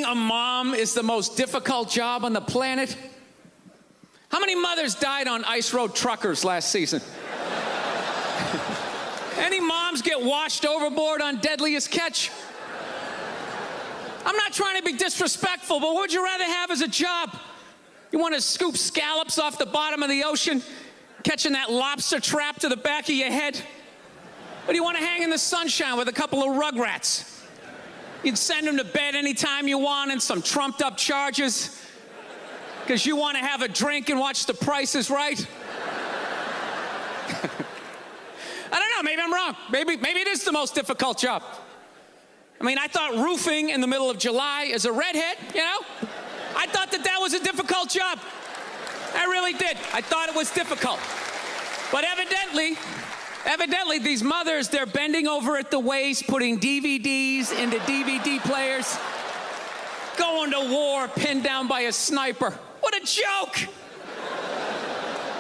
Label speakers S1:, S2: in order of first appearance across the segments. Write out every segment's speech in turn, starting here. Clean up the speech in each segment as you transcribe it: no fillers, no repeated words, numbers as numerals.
S1: a mom is the most difficult job on the planet? How many mothers died on ice road truckers last season? Any moms get washed overboard on Deadliest Catch? I'm not trying to be disrespectful, but what would you rather have as a job? You want to scoop scallops off the bottom of the ocean, catching that lobster trap to the back of your head? Or do you want to hang in the sunshine with a couple of rugrats? You'd send them to bed anytime you want and some trumped up charges because you want to have a drink and watch The Price is Right? I don't know, maybe I'm wrong. Maybe it is the most difficult job. I mean, I thought roofing in the middle of July as a redhead, you know? I thought that was a difficult job. I really did. I thought it was difficult. But evidently, these mothers, they're bending over at the waist, putting DVDs into DVD players, going to war pinned down by a sniper. What a joke!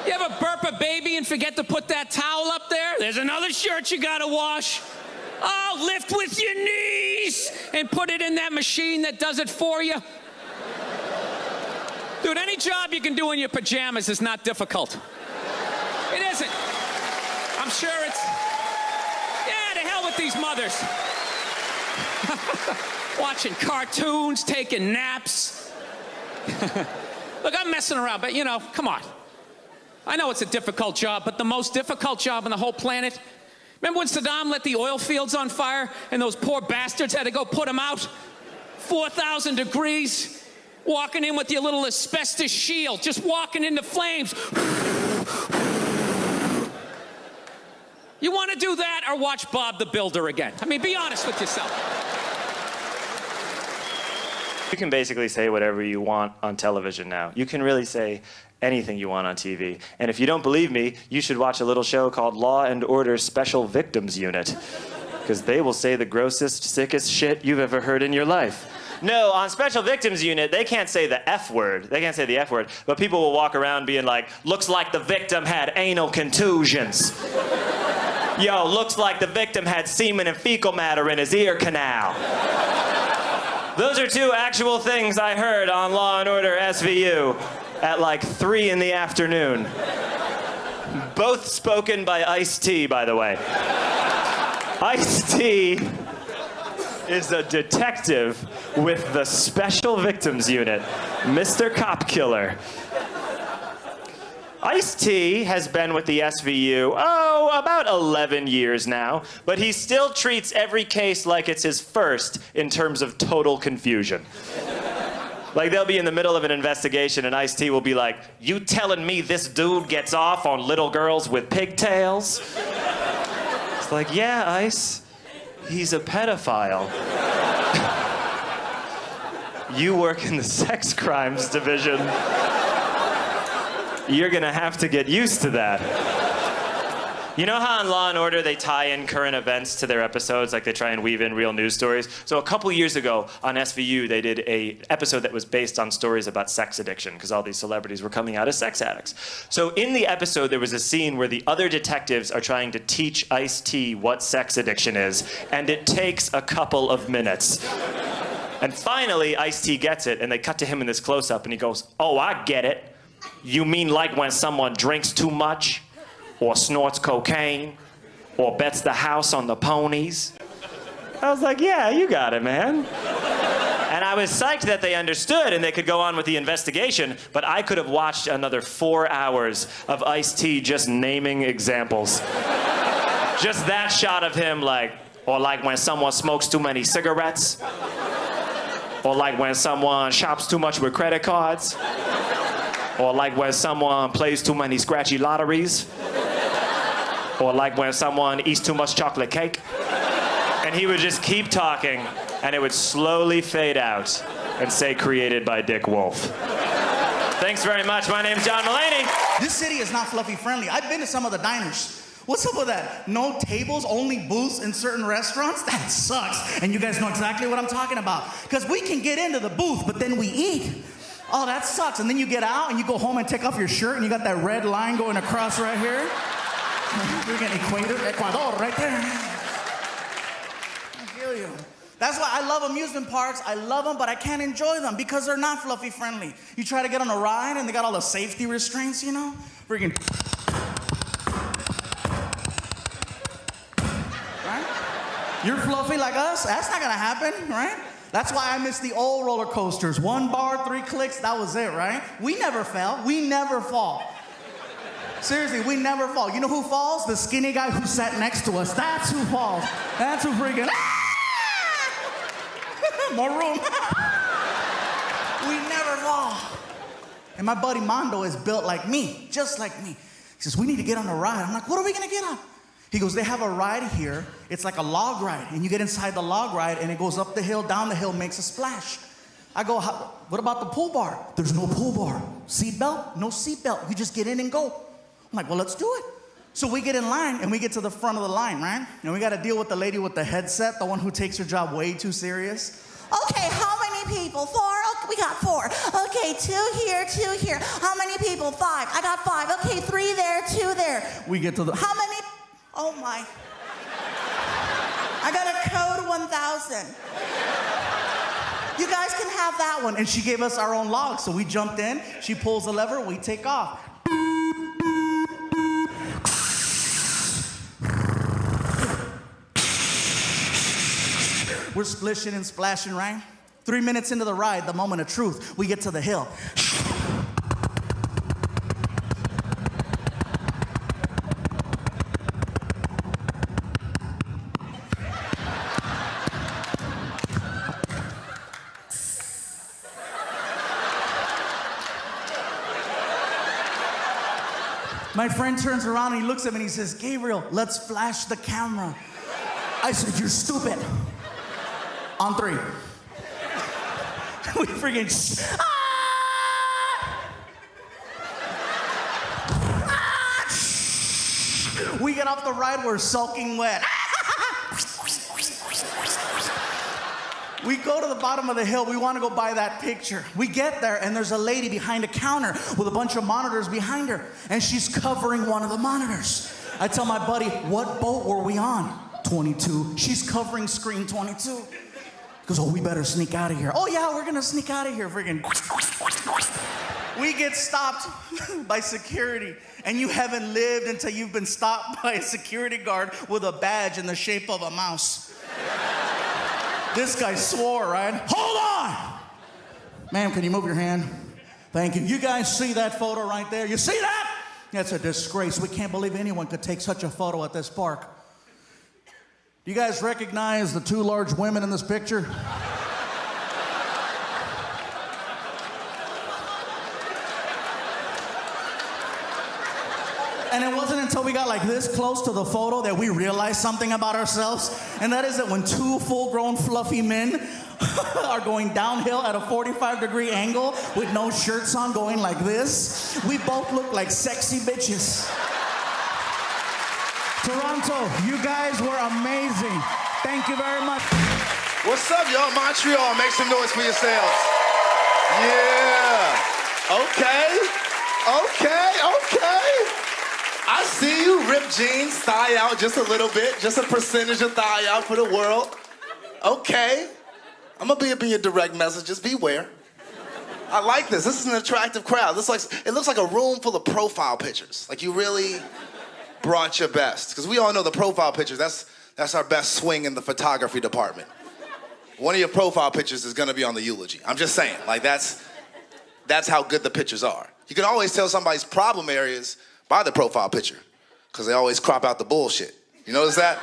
S1: You ever burp a baby and forget to put that towel up there? There's another shirt you gotta wash. Oh, lift with your knees and put it in that machine that does it for you. Dude, any job you can do in your pajamas is not difficult. It isn't. I'm sure it's... Yeah, to hell with these mothers. Watching cartoons, taking naps. Look, I'm messing around, but you know, come on. I know it's a difficult job, but the most difficult job on the whole planet. Remember when Saddam lit the oil fields on fire and those poor bastards had to go put them out? 4,000 degrees, walking in with your little asbestos shield, just walking into flames. You want to do that or watch Bob the Builder again? I mean, be honest with yourself.
S2: You can basically say whatever you want on television now. You can really say anything you want on TV. And if you don't believe me, you should watch a little show called Law and Order Special Victims Unit. Because they will say the grossest, sickest shit you've ever heard in your life. No, on Special Victims Unit, they can't say the F word. They can't say the F word. But people will walk around being like, looks like the victim had anal contusions. Yo, looks like the victim had semen and fecal matter in his ear canal. Those are two actual things I heard on Law and Order SVU at like 3 in the afternoon. Both spoken by Ice-T, by the way. Ice-T is a detective with the Special Victims Unit, Mr. Cop Killer. Ice-T has been with the SVU, about 11 years now, but he still treats every case like it's his first in terms of total confusion. Like, they'll be in the middle of an investigation and Ice-T will be like, you telling me this dude gets off on little girls with pigtails? It's like, yeah, Ice, he's a pedophile. You work in the sex crimes division. You're gonna have to get used to that. You know how on Law & Order they tie in current events to their episodes, like they try and weave in real news stories? So a couple years ago on SVU, they did an episode that was based on stories about sex addiction, because all these celebrities were coming out as sex addicts. So in the episode, there was a scene where the other detectives are trying to teach Ice-T what sex addiction is, and it takes a couple of minutes. And finally, Ice-T gets it, and they cut to him in this close-up, and he goes, oh, I get it. You mean like when someone drinks too much? Or snorts cocaine, or bets the house on the ponies. I was like, yeah, you got it, man. And I was psyched that they understood and they could go on with the investigation, but I could have watched another 4 hours of Ice-T just naming examples. Just that shot of him like, or like when someone smokes too many cigarettes, or like when someone shops too much with credit cards, or like when someone plays too many scratchy lotteries, or like when someone eats too much chocolate cake. And he would just keep talking, and it would slowly fade out and say created by Dick Wolf. Thanks very much. My name's John Mulaney.
S3: This city is not fluffy friendly. I've been to some of the diners. What's up with that? No tables, only booths in certain restaurants? That sucks. And you guys know exactly what I'm talking about. Because we can get into the booth, but then we eat. Oh, that sucks. And then you get out and you go home and take off your shirt and you got that red line going across right here. You're getting Ecuador right there. I feel you. That's why I love amusement parks. I love them, but I can't enjoy them because they're not fluffy friendly. You try to get on a ride and they got all the safety restraints, you know? Freaking. Right? You're fluffy like us? That's not gonna happen, right? That's why I miss the old roller coasters. 1 bar, 3 clicks, that was it, right? We never fell. We never fall. Seriously, we never fall. You know who falls? The skinny guy who sat next to us. That's who falls. That's who freaking. More room. We never fall. And my buddy Mondo is built like me, just like me. He says, we need to get on a ride. I'm like, what are we gonna get on? He goes, they have a ride here. It's like a log ride. And you get inside the log ride and it goes up the hill, down the hill, makes a splash. I go, what about the pool bar? There's no pool bar. Seatbelt? No seatbelt. You just get in and go. I'm like, well, let's do it. So we get in line and we get to the front of the line, right? And we got to deal with the lady with the headset, the one who takes her job way too serious.
S4: Okay, how many people? 4? Okay, we got 4. Okay, 2 here, 2 here. How many people? 5. I got 5. Okay, 3 there, 2 there.
S3: We get to the...
S4: How many? Oh my. I got a code 1000.
S3: You guys can have that one. And she gave us our own log. So we jumped in, she pulls the lever, we take off. We're splishing and splashing, right? 3 minutes into the ride, the moment of truth, we get to the hill. My friend turns around and he looks at me and he says, Gabriel, let's flash the camera. I said, you're stupid. On 3. We freaking... We get off the ride, we're soaking wet. We go to the bottom of the hill. We want to go buy that picture. We get there, and there's a lady behind a counter with a bunch of monitors behind her, and she's covering one of the monitors. I tell my buddy, what boat were we on? 22. She's covering screen 22. He goes, oh, we better sneak out of here. Oh, yeah, we're going to sneak out of here. Freaking. We get stopped by security, and you haven't lived until you've been stopped by a security guard with a badge in the shape of a mouse. This guy swore, right? Hold on! Ma'am, can you move your hand? Thank you. You guys see that photo right there? You see that? That's a disgrace. We can't believe anyone could take such a photo at this park. Do you guys recognize the 2 large women in this picture? And it wasn't until we got like this close to the photo that we realized something about ourselves. And that is that when 2 full-grown fluffy men are going downhill at a 45-degree angle with no shirts on going like this, we both look like sexy bitches. Toronto, you guys were amazing. Thank you very much.
S5: What's up, y'all? Montreal, make some noise for yourselves. Yeah. Okay. I see you. Ripped jeans, thigh out just a little bit, just a percentage of thigh out for the world. Okay. I'm gonna be up in your direct messages. Beware. I like this. This is an attractive crowd. It looks like a room full of profile pictures. Like you really brought your best. Because we all know the profile pictures, that's our best swing in the photography department. One of your profile pictures is gonna be on the eulogy. I'm just saying, like that's how good the pictures are. You can always tell somebody's problem areas by the profile picture, because they always crop out the bullshit. You notice that?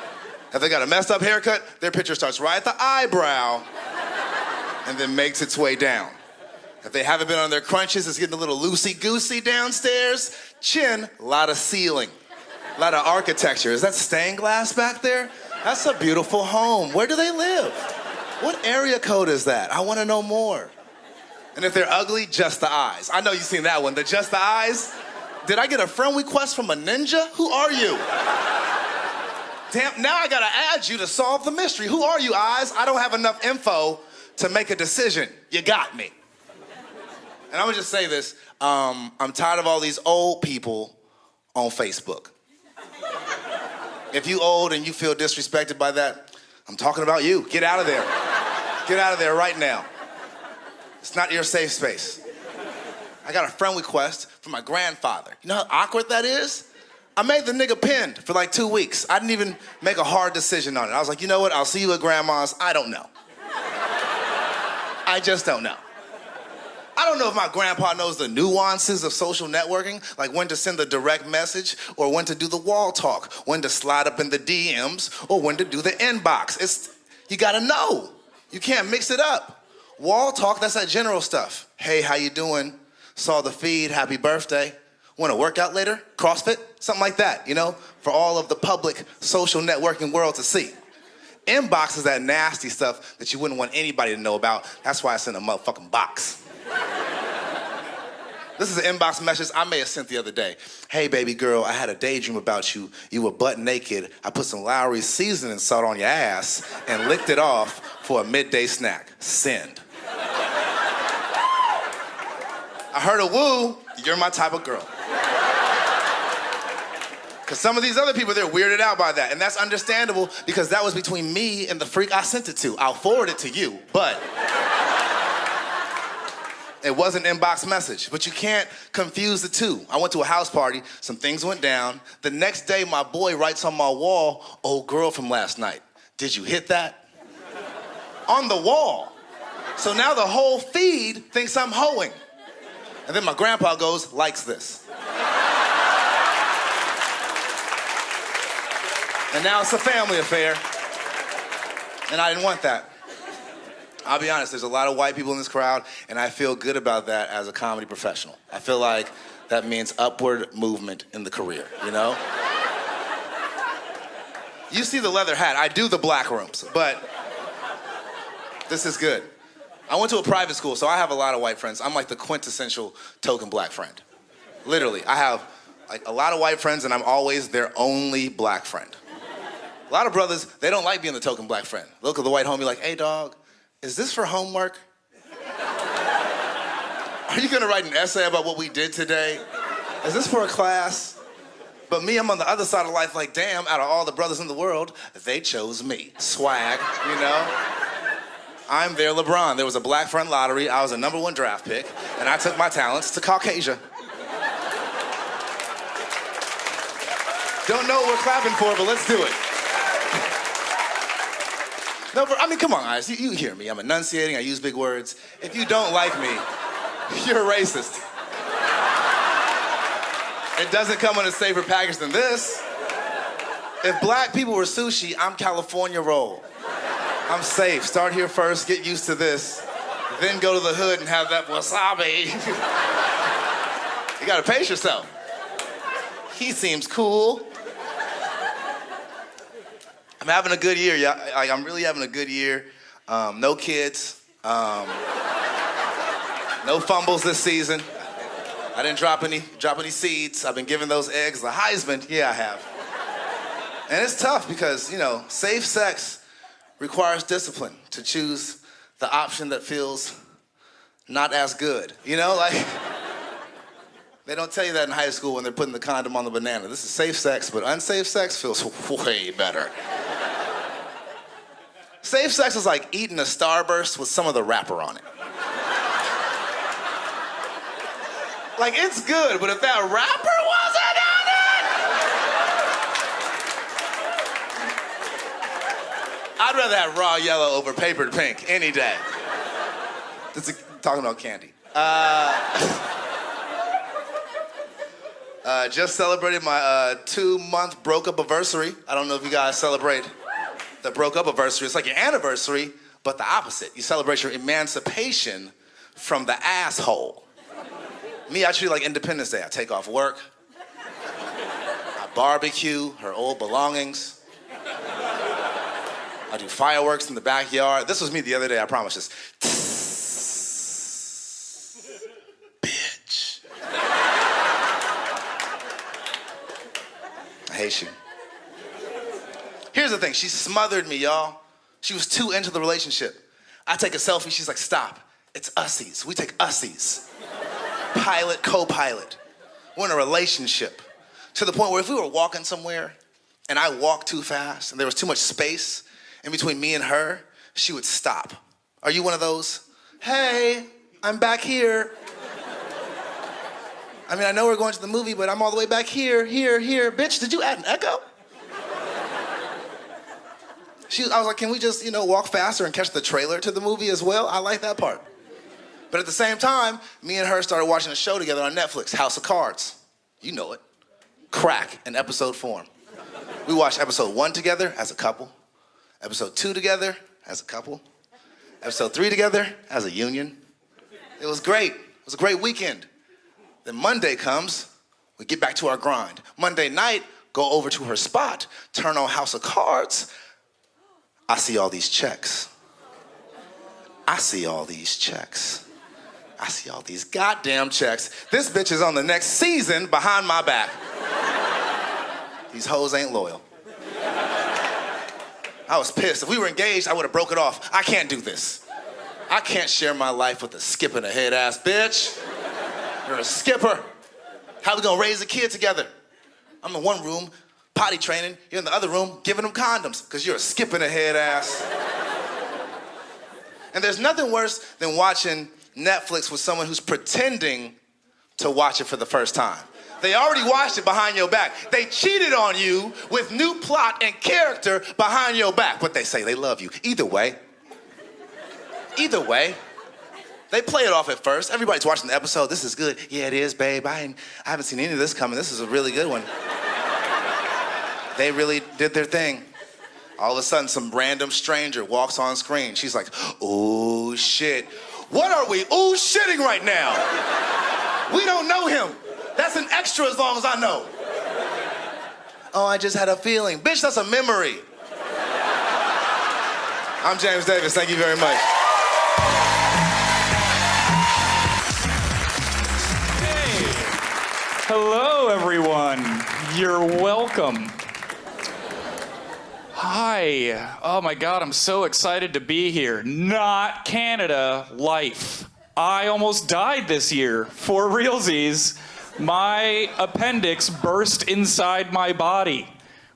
S5: If they got a messed up haircut, their picture starts right at the eyebrow and then makes its way down. If they haven't been on their crunches, it's getting a little loosey-goosey downstairs. Chin, a lot of ceiling, a lot of architecture. Is that stained glass back there? That's a beautiful home. Where do they live? What area code is that? I want to know more. And if they're ugly, just the eyes. I know you've seen that one, the just the eyes. Did I get a friend request from a ninja? Who are you? Damn, now I gotta add you to solve the mystery. Who are you, eyes? I don't have enough info to make a decision. You got me. And I'm gonna just say this, I'm tired of all these old people on Facebook. If you old and you feel disrespected by that, I'm talking about you. Get out of there. Get out of there right now. It's not your safe space. I got a friend request from my grandfather. You know how awkward that is? I made the nigga pinned for like 2 weeks. I didn't even make a hard decision on it. I was like, you know what? I'll see you at grandma's. I don't know. I just don't know. I don't know if my grandpa knows the nuances of social networking, like when to send the direct message or when to do the wall talk, when to slide up in the DMs or when to do the inbox. You gotta know. You can't mix it up. Wall talk, that's that general stuff. Hey, how you doing? Saw the feed, happy birthday. Want to work out later? CrossFit? Something like that, you know, for all of the public social networking world to see. Inbox is that nasty stuff that you wouldn't want anybody to know about. That's why I sent a motherfucking box. This is an inbox message I may have sent the other day. Hey, baby girl, I had a daydream about you. You were butt naked. I put some Lowry's seasoning salt on your ass and licked it off for a midday snack. Send. I heard a woo. You're my type of girl. Because some of these other people, they're weirded out by that. And that's understandable because that was between me and the freak I sent it to. I'll forward it to you, but it was an inbox message. But you can't confuse the two. I went to a house party. Some things went down. The next day, my boy writes on my wall, old girl from last night. Did you hit that? On the wall. So now the whole feed thinks I'm hoeing. And then my grandpa goes, likes this. And now it's a family affair. And I didn't want that. I'll be honest, there's a lot of white people in this crowd, and I feel good about that as a comedy professional. I feel like that means upward movement in the career, you know? You see the leather hat. I do the black rooms, but this is good. I went to a private school, so I have a lot of white friends. I'm like the quintessential token black friend. Literally, I have like a lot of white friends, and I'm always their only black friend. A lot of brothers, they don't like being the token black friend. Look at the white homie like, hey, dog, is this for homework? Are you gonna write an essay about what we did today? Is this for a class? But me, I'm on the other side of life like, damn, out of all the brothers in the world, they chose me. Swag, you know? I'm their LeBron. There was a black friend lottery. I was a #1 draft pick, and I took my talents to Caucasia. Don't know what we're clapping for, but let's do it. No, I mean, come on, guys. You hear me. I'm enunciating. I use big words. If you don't like me, you're a racist. It doesn't come in a safer package than this. If black people were sushi, I'm California roll. I'm safe. Start here first, get used to this, then go to the hood and have that wasabi. You gotta pace yourself. He seems cool. I'm having a good year, yeah. I'm really having a good year. No kids. No fumbles this season. I didn't drop any seeds. I've been giving those eggs the Heisman. Yeah, I have. And it's tough because, you know, safe sex requires discipline to choose the option that feels not as good. You know, like, they don't tell you that in high school when they're putting the condom on the banana. This is safe sex, but unsafe sex feels way better. Safe sex is like eating a Starburst with some of the wrapper on it. Like, it's good, but if that wrapper wasn't on it, I'd rather have raw yellow over papered pink any day. Talking about candy. Just celebrated my 2-month broke-up anniversary. I don't know if you guys celebrate the broke-up anniversary. It's like your anniversary, but the opposite. You celebrate your emancipation from the asshole. Me, I treat it like Independence Day. I take off work. I barbecue her old belongings. I do fireworks in the backyard. This was me the other day, I promise this. Bitch. I hate you. Here's the thing, she smothered me, y'all. She was too into the relationship. I take a selfie, she's like, stop. It's ussies. We take ussies. Pilot, co-pilot. We're in a relationship. To the point where if we were walking somewhere and I walked too fast and there was too much space in between me and her, she would stop. Are you one of those? Hey, I'm back here. I mean, I know we're going to the movie, but I'm all the way back here. Bitch, did you add an echo? I was like, can we just, walk faster and catch the trailer to the movie as well? I like that part. But at the same time, me and her started watching a show together on Netflix, House of Cards. You know it. Crack in episode form. We watched episode 1 together as a couple, episode 2 together as a couple, episode 3 together as a union. It was great. It was a great weekend. Then Monday comes, we get back to our grind. Monday night, go over to her spot, turn on House of Cards. I see all these checks. I see all these checks. I see all these goddamn checks. This bitch is on the next season behind my back. These hoes ain't loyal. I was pissed. If we were engaged, I would have broke it off. I can't do this. I can't share my life with a skipping ahead ass bitch. You're a skipper. How we gonna raise a kid together? I'm in one room, potty training. You're in the other room, giving them condoms, because you're a skipping ahead ass. And there's nothing worse than watching Netflix with someone who's pretending to watch it for the first time. They already watched it behind your back. They cheated on you with new plot and character behind your back, but they say they love you. Either way, they play it off at first. Everybody's watching the episode. This is good. Yeah, it is, babe. I haven't seen any of this coming. This is a really good one. They really did their thing. All of a sudden, some random stranger walks on screen. She's like, oh, shit. What are we ooh shitting right now? We don't know him. That's an extra as long as I know. Oh, I just had a feeling. Bitch, that's a memory. I'm James Davis. Thank you very much.
S6: Hello, everyone. You're welcome. Hi. Oh my God, I'm so excited to be here. Not Canada, life. I almost died this year. For realsies, my appendix burst inside my body,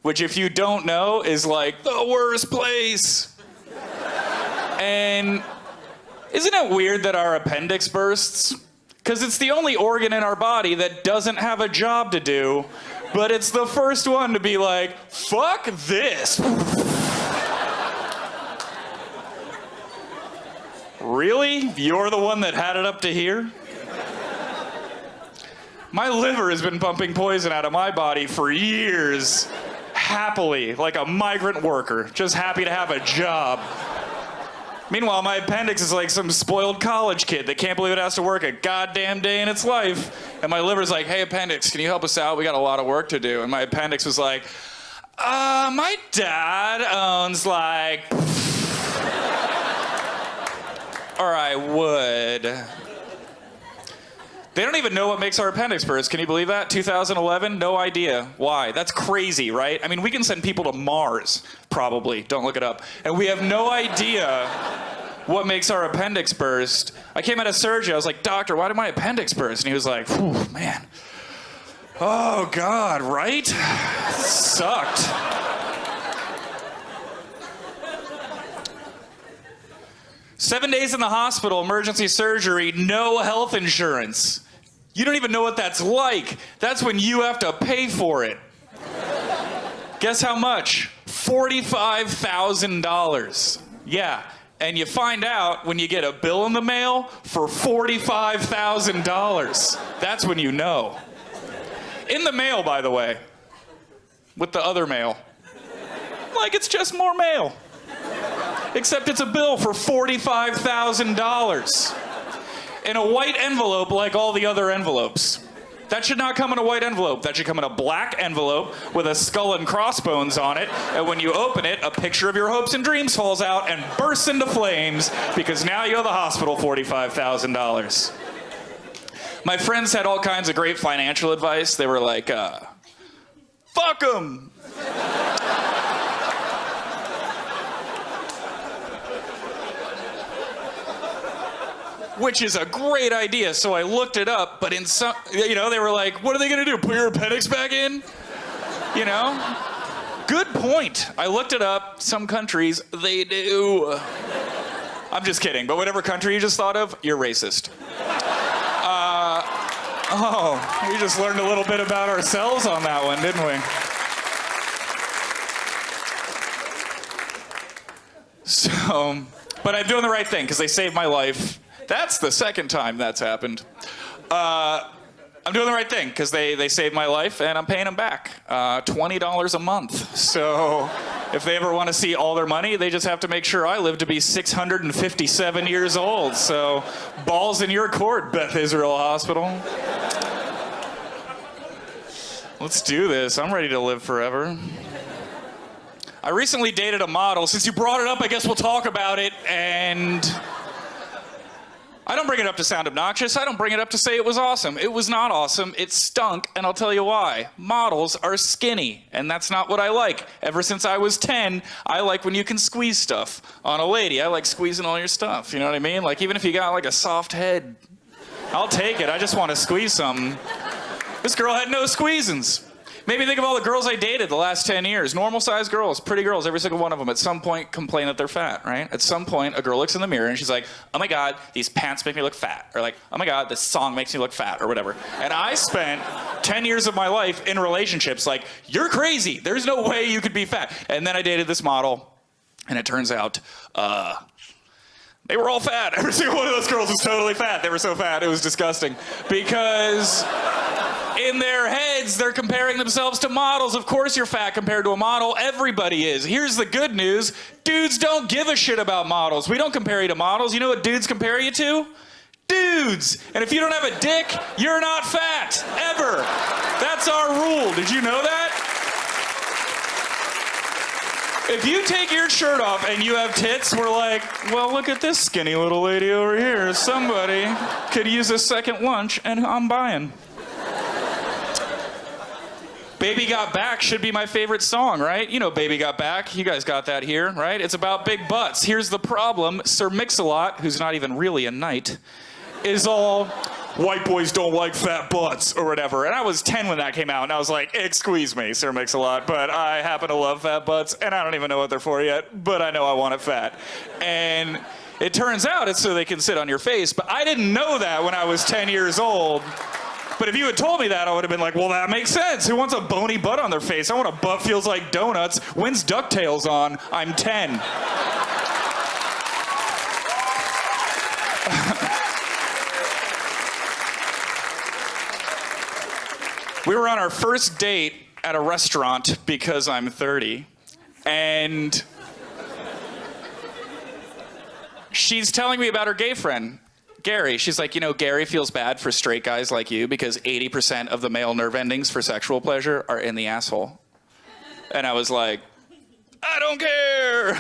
S6: which if you don't know is like the worst place. And isn't it weird that our appendix bursts? Because it's the only organ in our body that doesn't have a job to do, but it's the first one to be like, fuck this. Really? You're the one that had it up to here? My liver has been pumping poison out of my body for years, happily, like a migrant worker, just happy to have a job. Meanwhile, my appendix is like some spoiled college kid that can't believe it has to work a goddamn day in its life. And my liver's like, hey, appendix, can you help us out? We got a lot of work to do. And my appendix was like, my dad owns like... or I would. They don't even know what makes our appendix burst. Can you believe that? 2011? No idea. Why? That's crazy, right? I mean, we can send people to Mars, probably. Don't look it up. And we have no idea what makes our appendix burst. I came out of surgery. I was like, doctor, why did my appendix burst? And he was like, whew, man. Oh, God, right? Sucked. Seven days in the hospital, emergency surgery, no health insurance. You don't even know what that's like. That's when you have to pay for it. Guess how much? $45,000. Yeah, and you find out when you get a bill in the mail for $45,000. That's when you know. In the mail, by the way, with the other mail. Like it's just more mail. Except it's a bill for $45,000 in a white envelope like all the other envelopes. That should not come in a white envelope. That should come in a black envelope with a skull and crossbones on it. And when you open it, a picture of your hopes and dreams falls out and bursts into flames because now you owe the hospital $45,000. My friends had all kinds of great financial advice. They were like, fuck 'em. Which is a great idea, so I looked it up, but in some, they were like, what are they gonna do, put your appendix back in? Good point. I looked it up, some countries, they do. I'm just kidding, but whatever country you just thought of, you're racist. Oh, we just learned a little bit about ourselves on that one, didn't we? So, but I'm doing the right thing because they saved my life. That's the second time that's happened. I'm doing the right thing because they saved my life and I'm paying them back $20 a month. So if they ever want to see all their money, they just have to make sure I live to be 657 years old. So balls in your court, Beth Israel Hospital. Let's do this. I'm ready to live forever. I recently dated a model. Since you brought it up, I guess we'll talk about it. And I don't bring it up to sound obnoxious. I don't bring it up to say it was awesome. It was not awesome. It stunk, and I'll tell you why. Models are skinny, and that's not what I like. Ever since I was 10, I like when you can squeeze stuff on a lady. I like squeezing all your stuff, you know what I mean? Like, even if you got, like, a soft head, I'll take it. I just want to squeeze something. This girl had no squeezins. Maybe think of all the girls I dated the last 10 years. Normal-sized girls, pretty girls, every single one of them at some point complain that they're fat, right? At some point, a girl looks in the mirror and she's like, oh my God, these pants make me look fat. Or like, oh my God, this song makes me look fat, or whatever. And I spent 10 years of my life in relationships like, you're crazy. There's no way you could be fat. And then I dated this model, and it turns out, they were all fat. Every single one of those girls was totally fat. They were so fat, it was disgusting. Because in their heads, they're comparing themselves to models. Of course you're fat compared to a model. Everybody is. Here's the good news. Dudes don't give a shit about models. We don't compare you to models. You know what dudes compare you to? Dudes. And if you don't have a dick, you're not fat. Ever. That's our rule. Did you know that? If you take your shirt off and you have tits, we're like, well, look at this skinny little lady over here. Somebody could use a second lunch, and I'm buying. Baby Got Back should be my favorite song, right? You know Baby Got Back. You guys got that here, right? It's about big butts. Here's the problem. Sir Mix-a-Lot, who's not even really a knight, is all, white boys don't like fat butts, or whatever. And I was 10 when that came out, and I was like, excuse me, Sir Mix-a-Lot, but I happen to love fat butts, and I don't even know what they're for yet, but I know I want it fat. And it turns out it's so they can sit on your face, but I didn't know that when I was 10 years old. But if you had told me that, I would have been like, well, that makes sense. Who wants a bony butt on their face? I want a butt feels like donuts. When's DuckTales on? I'm 10. We were on our first date at a restaurant because I'm 30, and she's telling me about her gay friend, Gary. She's like, you know, Gary feels bad for straight guys like you because 80% of the male nerve endings for sexual pleasure are in the asshole. And I was like, I don't care.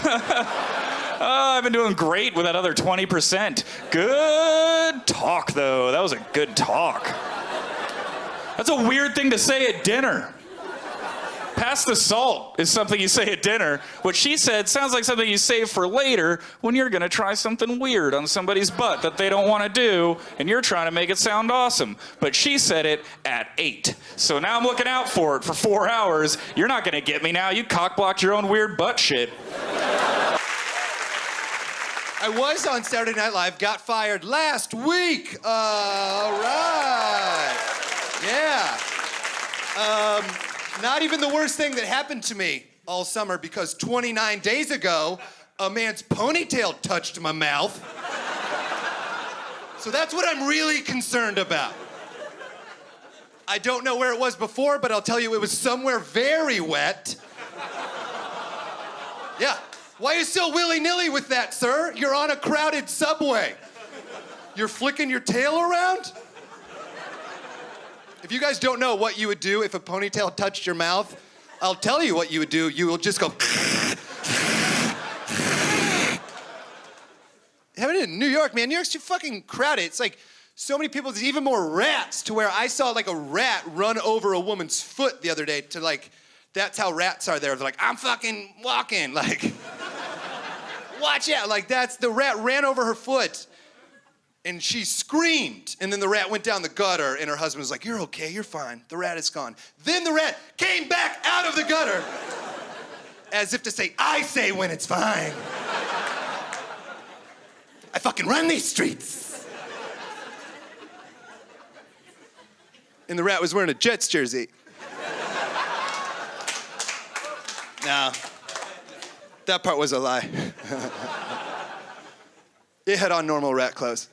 S6: I've been doing great with that other 20%. Good talk, though. That was a good talk. That's a weird thing to say at dinner. Pass the salt is something you say at dinner. What she said sounds like something you save for later when you're gonna try something weird on somebody's butt that they don't wanna do, and you're trying to make it sound awesome. But she said it at 8. So now I'm looking out for it for 4 hours. You're not gonna get me now. You cock-blocked your own weird butt shit.
S7: I was on Saturday Night Live, got fired last week. All right. Yeah. Not even the worst thing that happened to me all summer, because 29 days ago, a man's ponytail touched my mouth. So that's what I'm really concerned about. I don't know where it was before, but I'll tell you it was somewhere very wet. Yeah. Why are you so willy-nilly with that, sir? You're on a crowded subway. You're flicking your tail around? If you guys don't know what you would do if a ponytail touched your mouth, I'll tell you what you would do. You will just go. Having it in New York, man. New York's too fucking crowded. It's like so many people. There's even more rats, to where I saw like a rat run over a woman's foot the other day. To like, that's how rats are there. They're like, I'm fucking walking. Like, watch out. Like, that's the rat ran over her foot. And she screamed, and then the rat went down the gutter, and her husband was like, you're okay, you're fine, the rat is gone. Then the rat came back out of the gutter, as if to say, I say when it's fine. I fucking run these streets. And the rat was wearing a Jets jersey. No, that part was a lie. It had on normal rat clothes.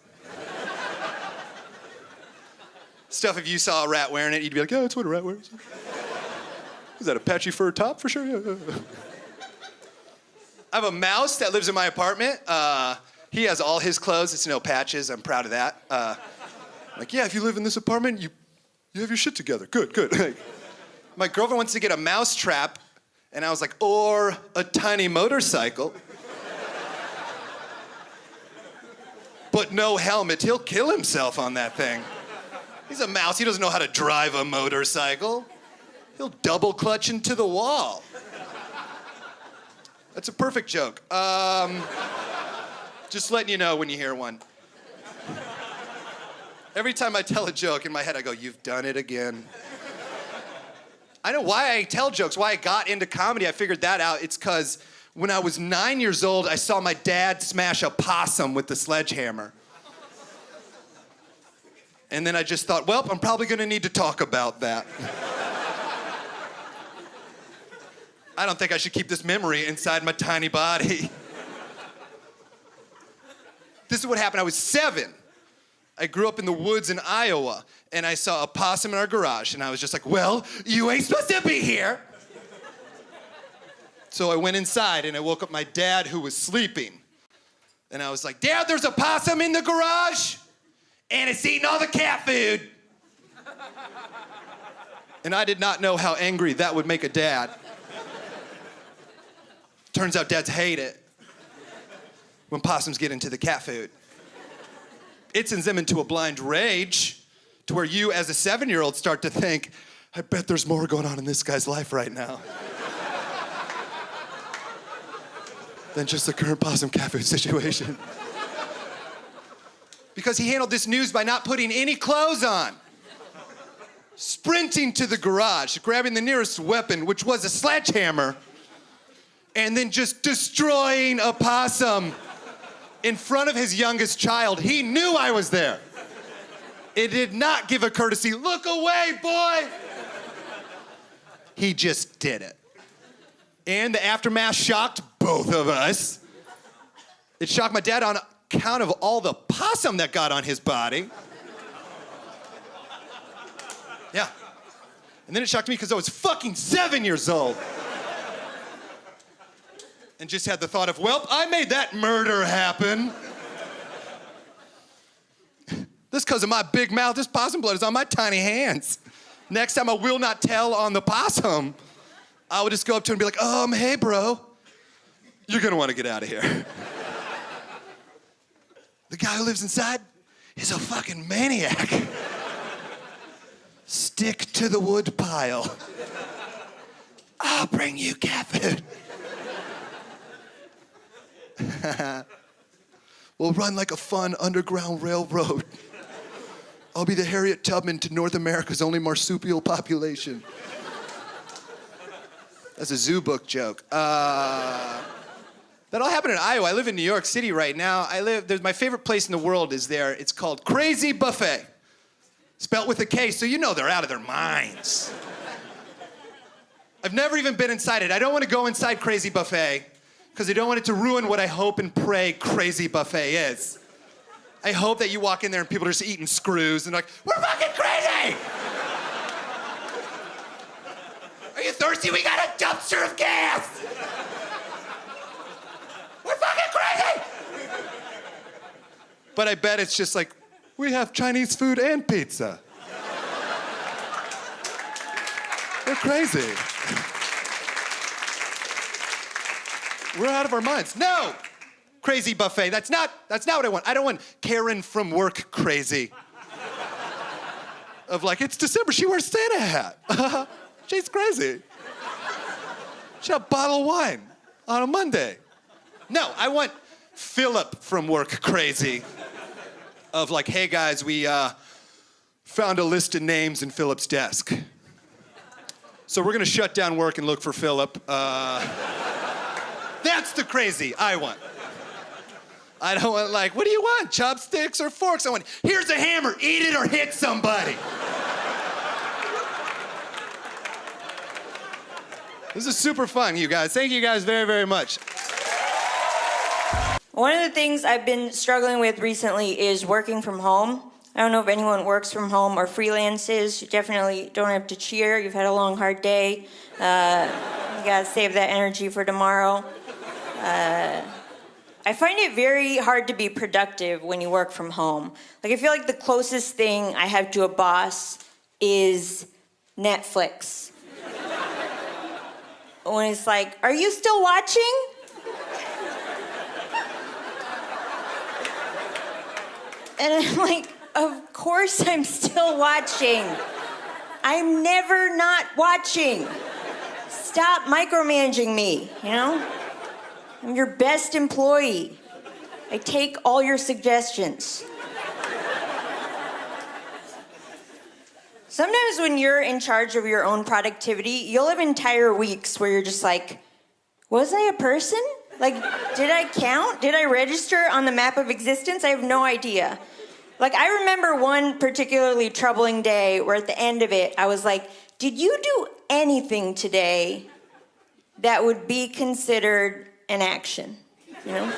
S7: Stuff if you saw a rat wearing it, you'd be like, yeah, that's what a rat wears. Is that a patchy fur top? For sure, yeah. I have a mouse that lives in my apartment. He has all his clothes. It's no patches. I'm proud of that. Like, yeah, if you live in this apartment, you have your shit together. Good. Like, my girlfriend wants to get a mouse trap, and I was like, or a tiny motorcycle. But no helmet. He'll kill himself on that thing. He's a mouse. He doesn't know how to drive a motorcycle. He'll double clutch into the wall. That's a perfect joke. Just letting you know when you hear one. Every time I tell a joke in my head, I go, you've done it again. I know why I tell jokes, why I got into comedy. I figured that out. It's because when I was 9 years old, I saw my dad smash a possum with the sledgehammer. And then I just thought, well, I'm probably gonna need to talk about that. I don't think I should keep this memory inside my tiny body. This is what happened. I was 7. I grew up in the woods in Iowa, and I saw a possum in our garage, and I was just like, well, you ain't supposed to be here. So I went inside, and I woke up my dad, who was sleeping. And I was like, Dad, there's a possum in the garage, and it's eating all the cat food. And I did not know how angry that would make a dad. Turns out dads hate it when possums get into the cat food. It sends them into a blind rage to where you, as a 7-year-old, start to think, I bet there's more going on in this guy's life right now than just the current possum cat food situation. Because he handled this news by not putting any clothes on. Sprinting to the garage, grabbing the nearest weapon, which was a sledgehammer, and then just destroying a possum in front of his youngest child. He knew I was there. It did not give a courtesy, look away, boy. He just did it. And the aftermath shocked both of us. It shocked my dad on account of all the possum that got on his body. Yeah. And then it shocked me because I was fucking 7 years old. And just had the thought of, well, I made that murder happen. This because of my big mouth, this possum blood is on my tiny hands. Next time I will not tell on the possum. I would just go up to him and be like, hey bro, you're gonna wanna get out of here. The guy who lives inside is a fucking maniac. Stick to the wood pile. I'll bring you cat food. We'll run like a fun underground railroad. I'll be the Harriet Tubman to North America's only marsupial population. That's a zoo book joke. That all happened in Iowa. I live in New York City right now. There's my favorite place in the world is there. It's called Crazy Buffet. Spelt with a K, so you know they're out of their minds. I've never even been inside it. I don't want to go inside Crazy Buffet because I don't want it to ruin what I hope and pray Crazy Buffet is. I hope that you walk in there and people are just eating screws and like, we're fucking crazy! Are you thirsty? We got a dumpster of gas! We're fucking crazy! But I bet it's just like, we have Chinese food and pizza. We're crazy. We're out of our minds. No! Crazy Buffet. That's not what I want. I don't want Karen from work crazy. Of like, it's December, she wears Santa hat. She's crazy. She had a bottle of wine on a Monday. No, I want Philip from work crazy. Of like, hey guys, we found a list of names in Philip's desk. So we're gonna shut down work and look for Philip. That's the crazy I want. I don't want like, what do you want? Chopsticks or forks? I want, here's a hammer, eat it or hit somebody. This is super fun, you guys. Thank you guys very, very much.
S8: One of the things I've been struggling with recently is working from home. I don't know if anyone works from home or freelances. You definitely don't have to cheer. You've had a long, hard day. You gotta save that energy for tomorrow. I find it very hard to be productive when you work from home. Like, I feel like the closest thing I have to a boss is Netflix. When it's like, are you still watching? And I'm like, of course I'm still watching. I'm never not watching. Stop micromanaging me, you know? I'm your best employee. I take all your suggestions. Sometimes when you're in charge of your own productivity, you'll have entire weeks where you're just like, was I a person? Like, did I count? Did I register on the map of existence? I have no idea. Like, I remember one particularly troubling day where at the end of it, I was like, did you do anything today that would be considered an action, you know?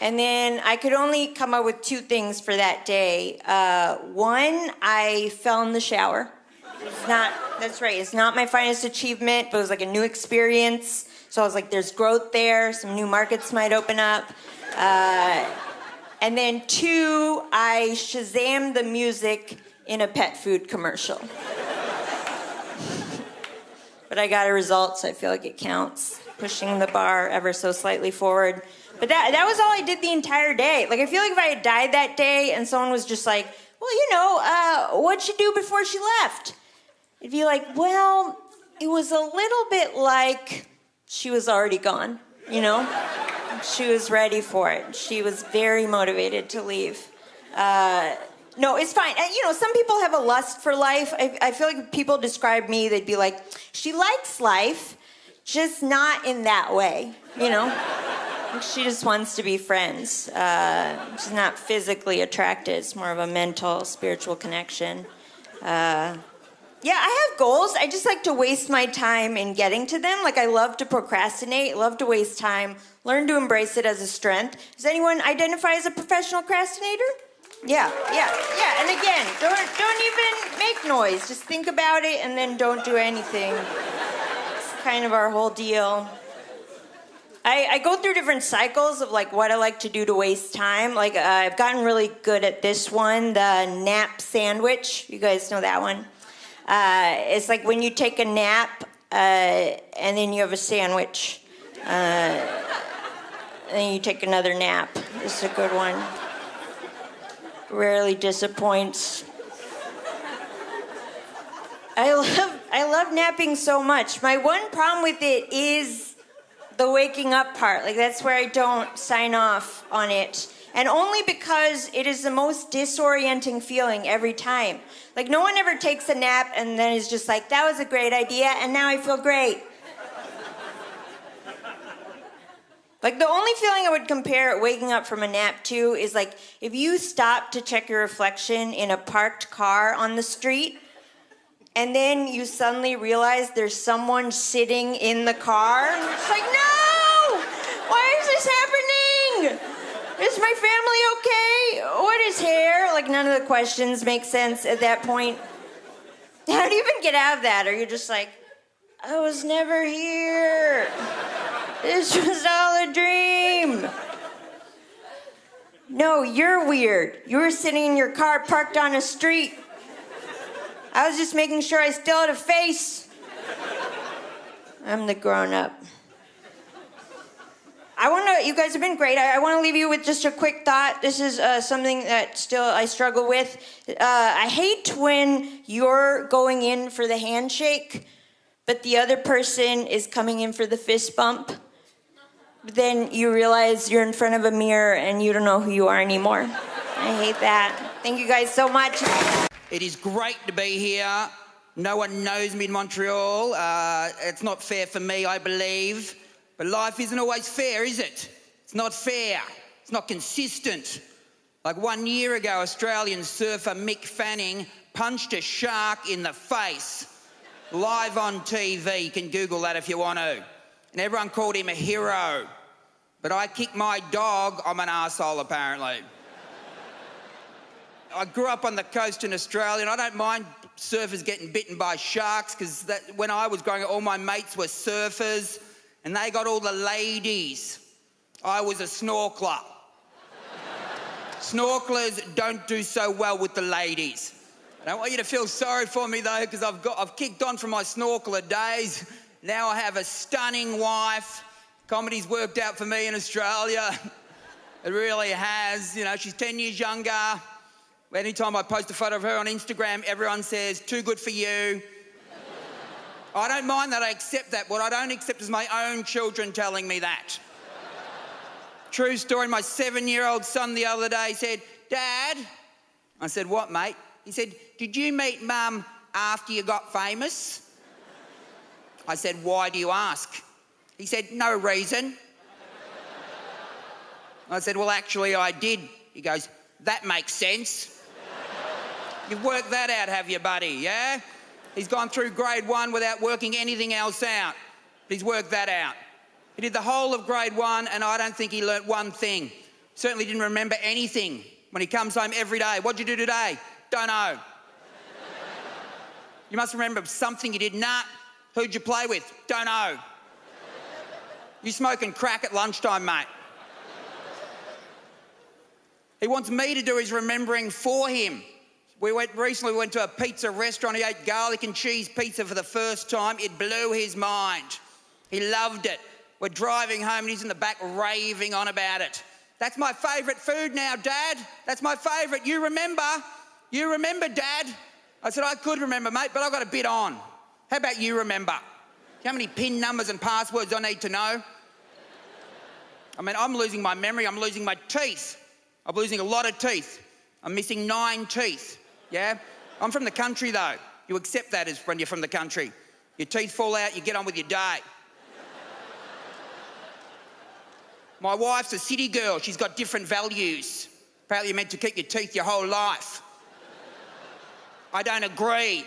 S8: And then I could only come up with two things for that day. One, I fell in the shower. That's right, it's not my finest achievement, but it was like a new experience. So I was like, there's growth there, some new markets might open up. And then two, I Shazammed the music in a pet food commercial. But I got a result, so I feel like it counts. Pushing the bar ever so slightly forward. But that was all I did the entire day. Like, I feel like if I had died that day and someone was just like, well, you know, what'd you do before she left? It'd be like, well, it was a little bit like she was already gone, you know? She was ready for it. She was very motivated to leave. No, it's fine. You know, some people have a lust for life. I feel like if people describe me, they'd be like, she likes life, just not in that way, you know? She just wants to be friends. She's not physically attracted. It's more of a mental, spiritual connection. Yeah, I have goals. I just like to waste my time in getting to them. Like, I love to procrastinate, love to waste time, learn to embrace it as a strength. Does anyone identify as a professional procrastinator? Yeah. And again, don't even make noise. Just think about it and then don't do anything. It's kind of our whole deal. I go through different cycles of like what I like to do to waste time. Like I've gotten really good at this one, the nap sandwich. You guys know that one? It's like when you take a nap and then you have a sandwich. And then you take another nap. This is a good one. Rarely disappoints. I love napping so much. My one problem with it is the waking up part. Like, that's where I don't sign off on it. And only because it is the most disorienting feeling every time. Like, no one ever takes a nap and then is just like, that was a great idea, and now I feel great. Like, the only feeling I would compare waking up from a nap to is like, if you stop to check your reflection in a parked car on the street, and then you suddenly realize there's someone sitting in the car. It's like, no! Why is this happening? Is my family okay? What is hair? Like, none of the questions make sense at that point. How do you even get out of that? Are you just like, I was never here. This was all a dream. No, you're weird. You were sitting in your car parked on a street. I was just making sure I still had a face. I'm the grown-up. You guys have been great. I want to leave you with just a quick thought. This is something that still I struggle with. I hate when you're going in for the handshake, but the other person is coming in for the fist bump. But then you realize you're in front of a mirror and you don't know who you are anymore. I hate that. Thank you guys so much.
S9: It is great to be here. No one knows me in Montreal. It's not fair for me, I believe. But life isn't always fair, is it? It's not fair. It's not consistent. Like 1 year ago, Australian surfer Mick Fanning punched a shark in the face. Live on TV. You can Google that if you want to. And everyone called him a hero. But I kicked my dog. I'm an arsehole, apparently. I grew up on the coast in Australia, and I don't mind surfers getting bitten by sharks, because when I was growing up, all my mates were surfers, and they got all the ladies. I was a snorkeler. Snorkelers don't do so well with the ladies. I don't want you to feel sorry for me, though, because I've kicked on from my snorkeler days. Now I have a stunning wife. Comedy's worked out for me in Australia. It really has. You know, she's 10 years younger. Anytime I post a photo of her on Instagram, everyone says, too good for you. I don't mind that, I accept that. What I don't accept is my own children telling me that. True story, my 7-year-old son the other day said, Dad. I said, what, mate? He said, did you meet Mum after you got famous? I said, why do you ask? He said, no reason. I said, well, actually, I did. He goes, that makes sense. You've worked that out, have you, buddy, yeah? He's gone through grade 1 without working anything else out. He's worked that out. He did the whole of grade 1, and I don't think he learnt one thing. Certainly didn't remember anything. When he comes home every day, what'd you do today? Don't know. You must remember something you did. Nah. Who'd you play with? Don't know. You smoking crack at lunchtime, mate. He wants me to do his remembering for him. Recently we went to a pizza restaurant. He ate garlic and cheese pizza for the first time. It blew his mind. He loved it. We're driving home and he's in the back raving on about it. That's my favourite food now, Dad. That's my favourite. You remember? You remember, Dad? I said, I could remember, mate, but I've got a bit on. How about you remember? Do you know how many PIN numbers and passwords I need to know? I mean, I'm losing my memory. I'm losing my teeth. I'm losing a lot of teeth. I'm missing 9 teeth. Yeah? I'm from the country, though. You accept that as when you're from the country. Your teeth fall out, you get on with your day. My wife's a city girl. She's got different values. Apparently you're meant to keep your teeth your whole life. I don't agree.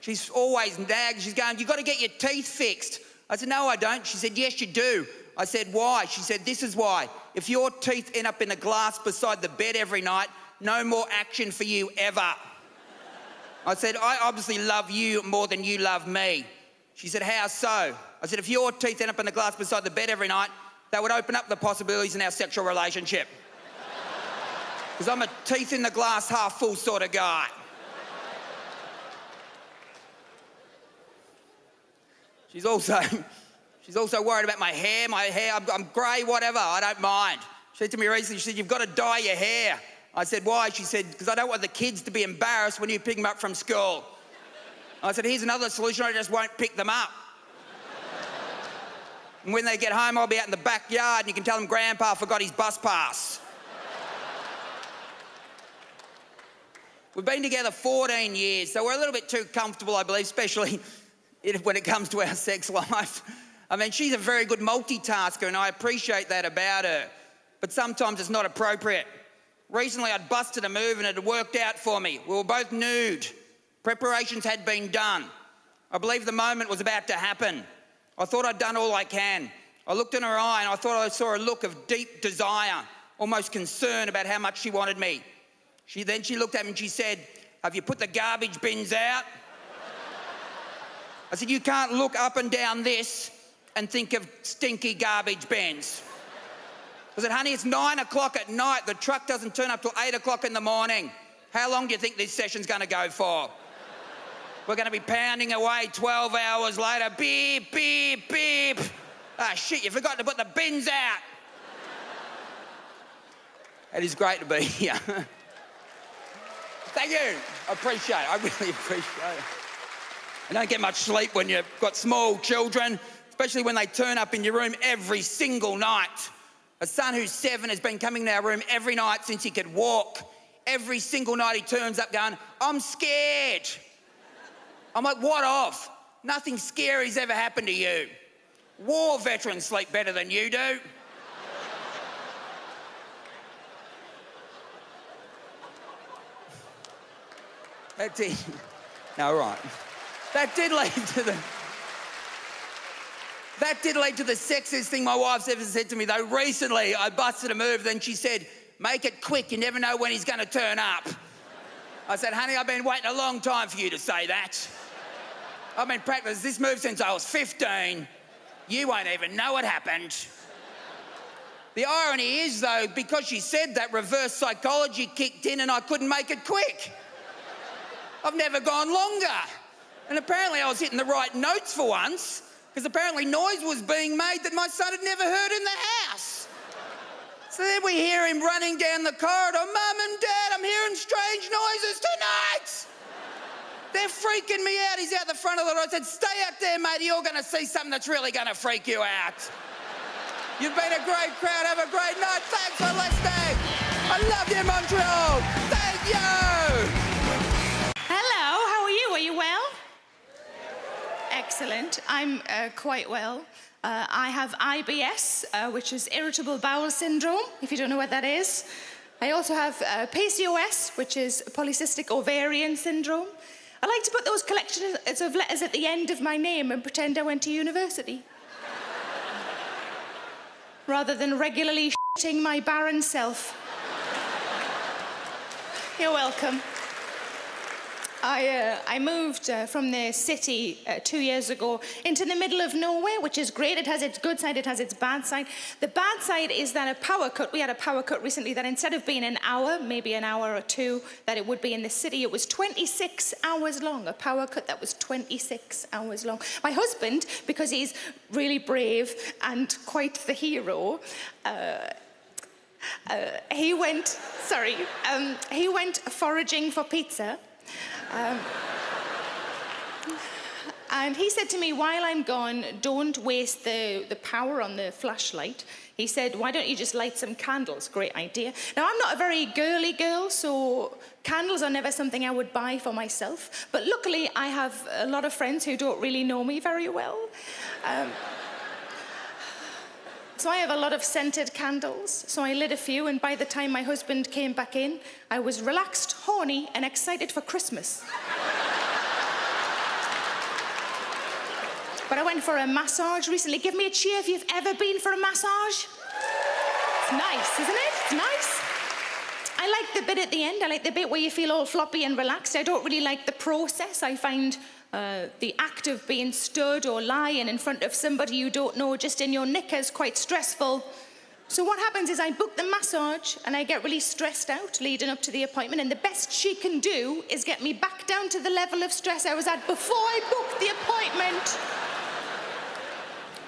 S9: She's always nagged. She's going, you've got to get your teeth fixed. I said, no, I don't. She said, yes, you do. I said, why? She said, this is why. If your teeth end up in a glass beside the bed every night, no more action for you ever. I said, I obviously love you more than you love me. She said, how so? I said, if your teeth end up in the glass beside the bed every night, that would open up the possibilities in our sexual relationship. Because I'm a teeth in the glass, half full sort of guy. She's also worried about my hair. I'm grey, whatever, I don't mind. She said to me recently, she said, you've got to dye your hair. I said, why? She said, because I don't want the kids to be embarrassed when you pick them up from school. I said, here's another solution, I just won't pick them up. And when they get home, I'll be out in the backyard and you can tell them Grandpa forgot his bus pass. We've been together 14 years, so we're a little bit too comfortable, I believe, especially when it comes to our sex life. I mean, she's a very good multitasker and I appreciate that about her, but sometimes it's not appropriate. Recently, I'd busted a move and it had worked out for me. We were both nude. Preparations had been done. I believe the moment was about to happen. I thought I'd done all I can. I looked in her eye and I thought I saw a look of deep desire, almost concern about how much she wanted me. She looked at me and she said, have you put the garbage bins out? I said, you can't look up and down this and think of stinky garbage bins. I said, honey, it's 9 o'clock at night. The truck doesn't turn up till 8 o'clock in the morning. How long do you think this session's going to go for? We're going to be pounding away 12 hours later. Beep, beep, beep. Ah, shit, you forgot to put the bins out. It is great to be here. Thank you. I appreciate it. I really appreciate it. I don't get much sleep when you've got small children, especially when they turn up in your room every single night. A son who's 7 has been coming to our room every night since he could walk. Every single night he turns up going, I'm scared. I'm like, what of? Nothing scary's ever happened to you. War veterans sleep better than you do. That did. No, right. That did lead to the sexiest thing my wife's ever said to me, though. Recently, I busted a move, then she said, make it quick, you never know when he's going to turn up. I said, honey, I've been waiting a long time for you to say that. I've been practicing this move since I was 15. You won't even know what happened. The irony is, though, because she said that, reverse psychology kicked in and I couldn't make it quick. I've never gone longer. And apparently I was hitting the right notes for once, because apparently noise was being made that my son had never heard in the house. So then we hear him running down the corridor, Mum and Dad, I'm hearing strange noises tonight. They're freaking me out. He's out the front of the door. I said, stay out there, mate. You're going to see something that's really going to freak you out. You've been a great crowd. Have a great night. Thanks for listening. I love you, Montreal. Thank you.
S10: Hello, how are you? Are you well? Excellent. I'm quite well. I have IBS, which is irritable bowel syndrome, if you don't know what that is. I also have PCOS, which is polycystic ovarian syndrome. I like to put those collections of letters at the end of my name and pretend I went to university. Rather than regularly shitting my barren self. You're welcome. I moved from the city 2 years ago into the middle of nowhere, which is great. It has its good side, it has its bad side. The bad side is that a power cut, we had a power cut recently that instead of being an hour, maybe an hour or two, that it would be in the city, it was 26 hours long, a power cut that was 26 hours long. My husband, because he's really brave and quite the hero, he went foraging for pizza. And he said to me, while I'm gone, don't waste the power on the flashlight. He said, why don't you just light some candles? Great idea. Now, I'm not a very girly girl, so candles are never something I would buy for myself. But luckily, I have a lot of friends who don't really know me very well. So I have a lot of scented candles, so I lit a few, and by the time my husband came back in, I was relaxed, horny, and excited for Christmas. But I went for a massage recently. Give me a cheer if you've ever been for a massage. It's nice, isn't it? It's nice. I like the bit at the end. I like the bit where you feel all floppy and relaxed. I don't really like the process. I find the act of being stood or lying in front of somebody you don't know just in your knickers quite stressful. So what happens is I book the massage and I get really stressed out leading up to the appointment, and the best she can do is get me back down to the level of stress I was at before I booked the appointment.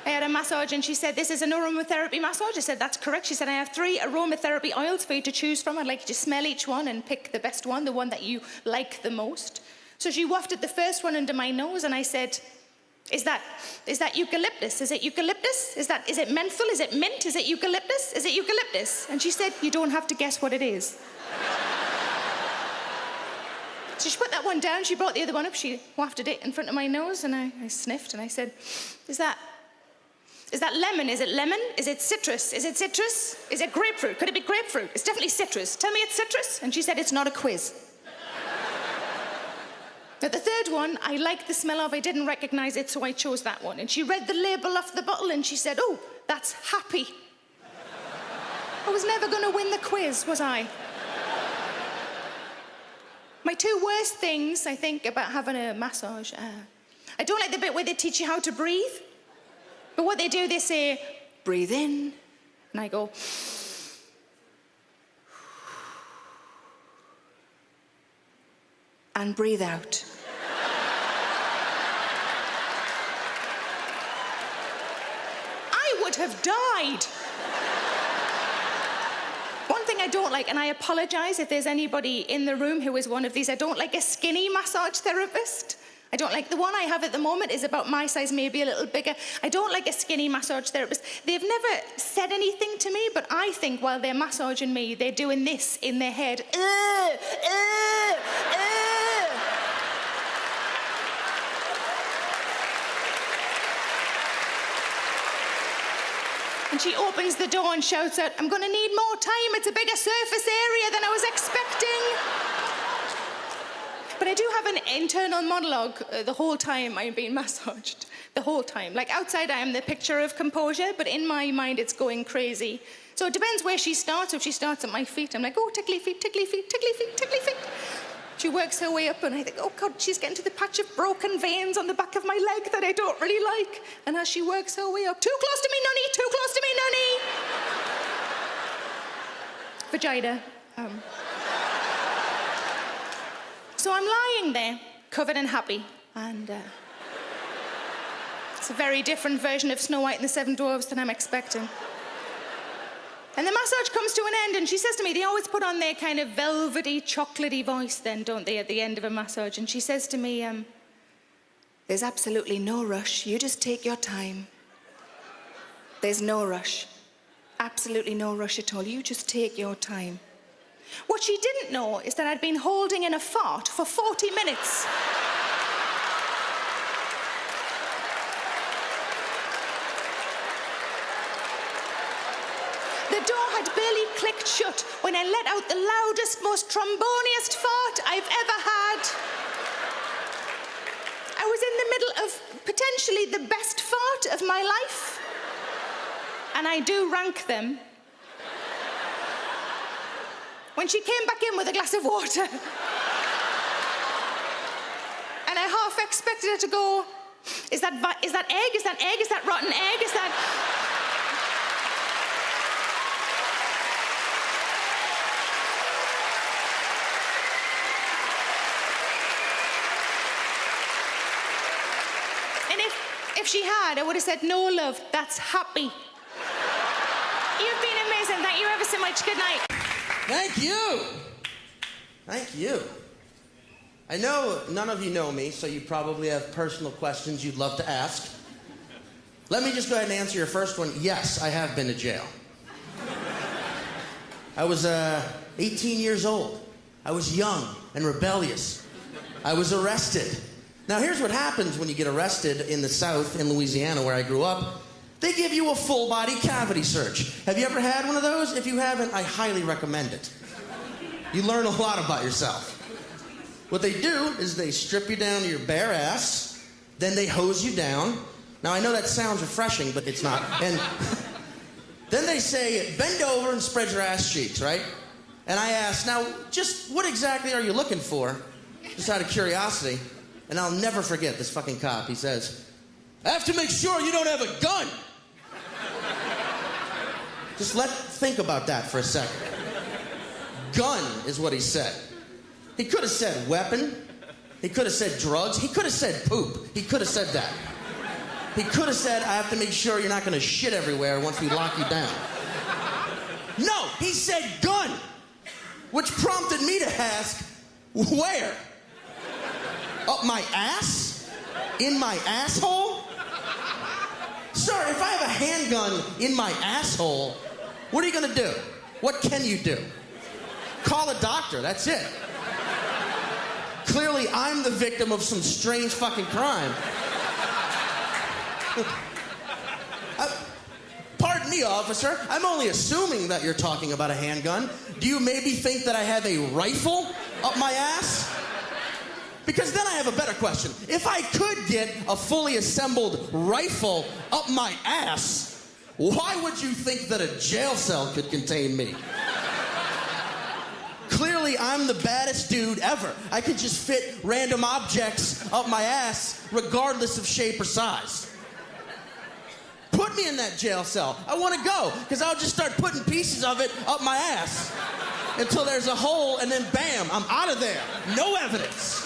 S10: I had a massage and she said, this is an aromatherapy massage. I said, that's correct. She said, I have 3 aromatherapy oils for you to choose from. I'd like you to smell each one and pick the best one, the one that you like the most. So she wafted the first one under my nose and I said, is that eucalyptus? Is it eucalyptus? Is it menthol? Is it mint? Is it eucalyptus? Is it eucalyptus? And she said, you don't have to guess what it is. So she put that one down, she brought the other one up, she wafted it in front of my nose and I sniffed and I said, is that lemon? Is it lemon? Is it citrus? Is it citrus? Is it grapefruit? Could it be grapefruit? It's definitely citrus. Tell me it's citrus. And she said, it's not a quiz. Now, the third one, I liked the smell of. I didn't recognize it, so I chose that one. And she read the label off the bottle and she said, oh, that's happy. I was never going to win the quiz, was I? My 2 worst things, I think, about having a massage. I don't like the bit where they teach you how to breathe. But what they do, they say, breathe in. And I go, and breathe out. I would have died. One thing I don't like, and I apologize if there's anybody in the room who is one of these, I don't like a skinny massage therapist. I don't like the one I have at the moment is about my size, maybe a little bigger. I don't like a skinny massage therapist. They've never said anything to me, but I think while they're massaging me, they're doing this in their head. And she opens the door and shouts out, I'm going to need more time. It's a bigger surface area than I was expecting. But I do have an internal monologue the whole time I'm being massaged. The whole time. Like outside I am the picture of composure, but in my mind it's going crazy. So it depends where she starts. If she starts at my feet, I'm like, oh, tickly feet, tickly feet, tickly feet, tickly feet. She works her way up and I think, oh God, she's getting to the patch of broken veins on the back of my leg that I don't really like. And as she works her way up, too close to me, nunny, too close to me, nunny. Vagina. So I'm lying there, covered and happy, and it's a very different version of Snow White and the Seven Dwarfs than I'm expecting. And the massage comes to an end, and she says to me, they always put on their kind of velvety, chocolatey voice then, don't they, at the end of a massage? And she says to me, there's absolutely no rush. You just take your time. There's no rush. Absolutely no rush at all. You just take your time. What she didn't know is that I'd been holding in a fart for 40 minutes. The door had barely clicked shut when I let out the loudest, most tromboniest fart I've ever had. I was in the middle of potentially the best fart of my life. And I do rank them. When she came back in with a glass of water, and I half expected her to go, is that egg? Is that egg? Is that rotten egg? Is that... And if she had, I would have said, no, love, that's happy. You've been amazing. Thank you ever so much. Good night.
S11: Thank you. Thank you. I know none of you know me, so you probably have personal questions you'd love to ask. Let me just go ahead and answer your first one. Yes, I have been to jail. I was 18 years old. I was young and rebellious. I was arrested. Now, here's what happens when you get arrested in the South, in Louisiana, where I grew up. They give you a full-body cavity search. Have you ever had one of those? If you haven't, I highly recommend it. You learn a lot about yourself. What they do is they strip you down to your bare ass, then they hose you down. Now, I know that sounds refreshing, but it's not. And then they say, bend over and spread your ass cheeks, right? And I ask, now, just what exactly are you looking for? Just out of curiosity. And I'll never forget this fucking cop. He says, I have to make sure you don't have a gun. Just think about that for a second. Gun is what he said. He could have said weapon. He could have said drugs. He could have said poop. He could have said that. He could have said, I have to make sure you're not going to shit everywhere once we lock you down. No, he said gun, which prompted me to ask, where? Up my ass? In my asshole? Sir, if I have a handgun in my asshole, what are you gonna do? What can you do? Call a doctor, that's it. Clearly, I'm the victim of some strange fucking crime. Pardon me, officer. I'm only assuming that you're talking about a handgun. Do you maybe think that I have a rifle up my ass? Because then I have a better question. If I could get a fully assembled rifle up my ass, why would you think that a jail cell could contain me? Clearly, I'm the baddest dude ever. I could just fit random objects up my ass, regardless of shape or size. Put me in that jail cell. I want to go, because I'll just start putting pieces of it up my ass until there's a hole, and then bam, I'm out of there. No evidence.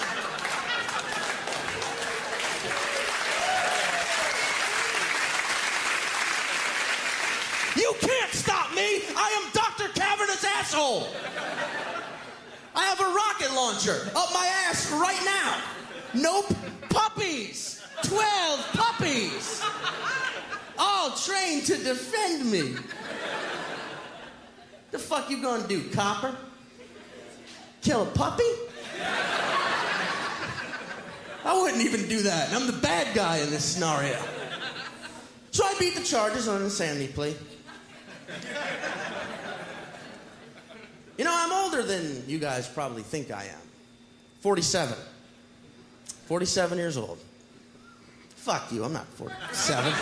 S11: You can't stop me! I am Dr. Cavernous Asshole! I have a rocket launcher up my ass right now. Nope. Puppies! 12 puppies! All trained to defend me. The fuck you gonna do, copper? Kill a puppy? I wouldn't even do that. I'm the bad guy in this scenario. So I beat the charges on insanity plea. You know, I'm older than you guys probably think I am. 47. 47 years old. Fuck you, I'm not 47.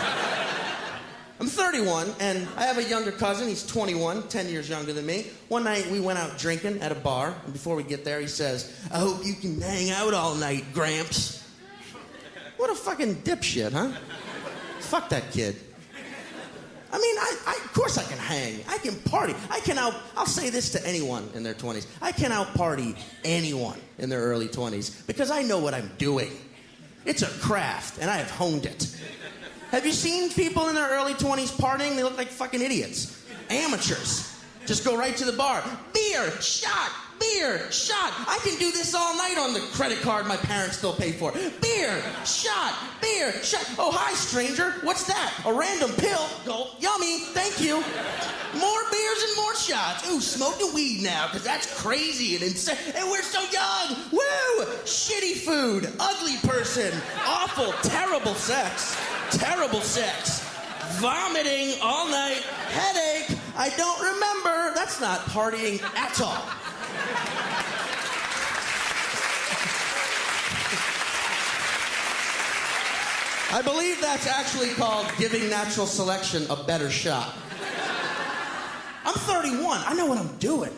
S11: I'm 31, and I have a younger cousin. He's 21, 10 years younger than me. One night, we went out drinking at a bar, and before we get there, he says, I hope you can hang out all night, Gramps. What a fucking dipshit, huh? Fuck that kid. I mean, of course I can hang. I can party. I'll say this to anyone in their 20s. I can out-party anyone in their early 20s because I know what I'm doing. It's a craft, and I have honed it. Have you seen people in their early 20s partying? They look like fucking idiots. Amateurs. Just go right to the bar. Beer, shot, beer, shot. I can do this all night on the credit card my parents still pay for. Beer, shot, beer, shot. Oh, hi, stranger. What's that? A random pill. Gulp. Yummy. Thank you. More beers and more shots. Ooh, smoking weed now, because that's crazy and insane. And we're so young. Woo! Shitty food. Ugly person. Awful, terrible sex. Terrible sex. Vomiting all night. Headache. I don't remember. That's not partying at all. I believe that's actually called giving natural selection a better shot. I'm 31. I know what I'm doing.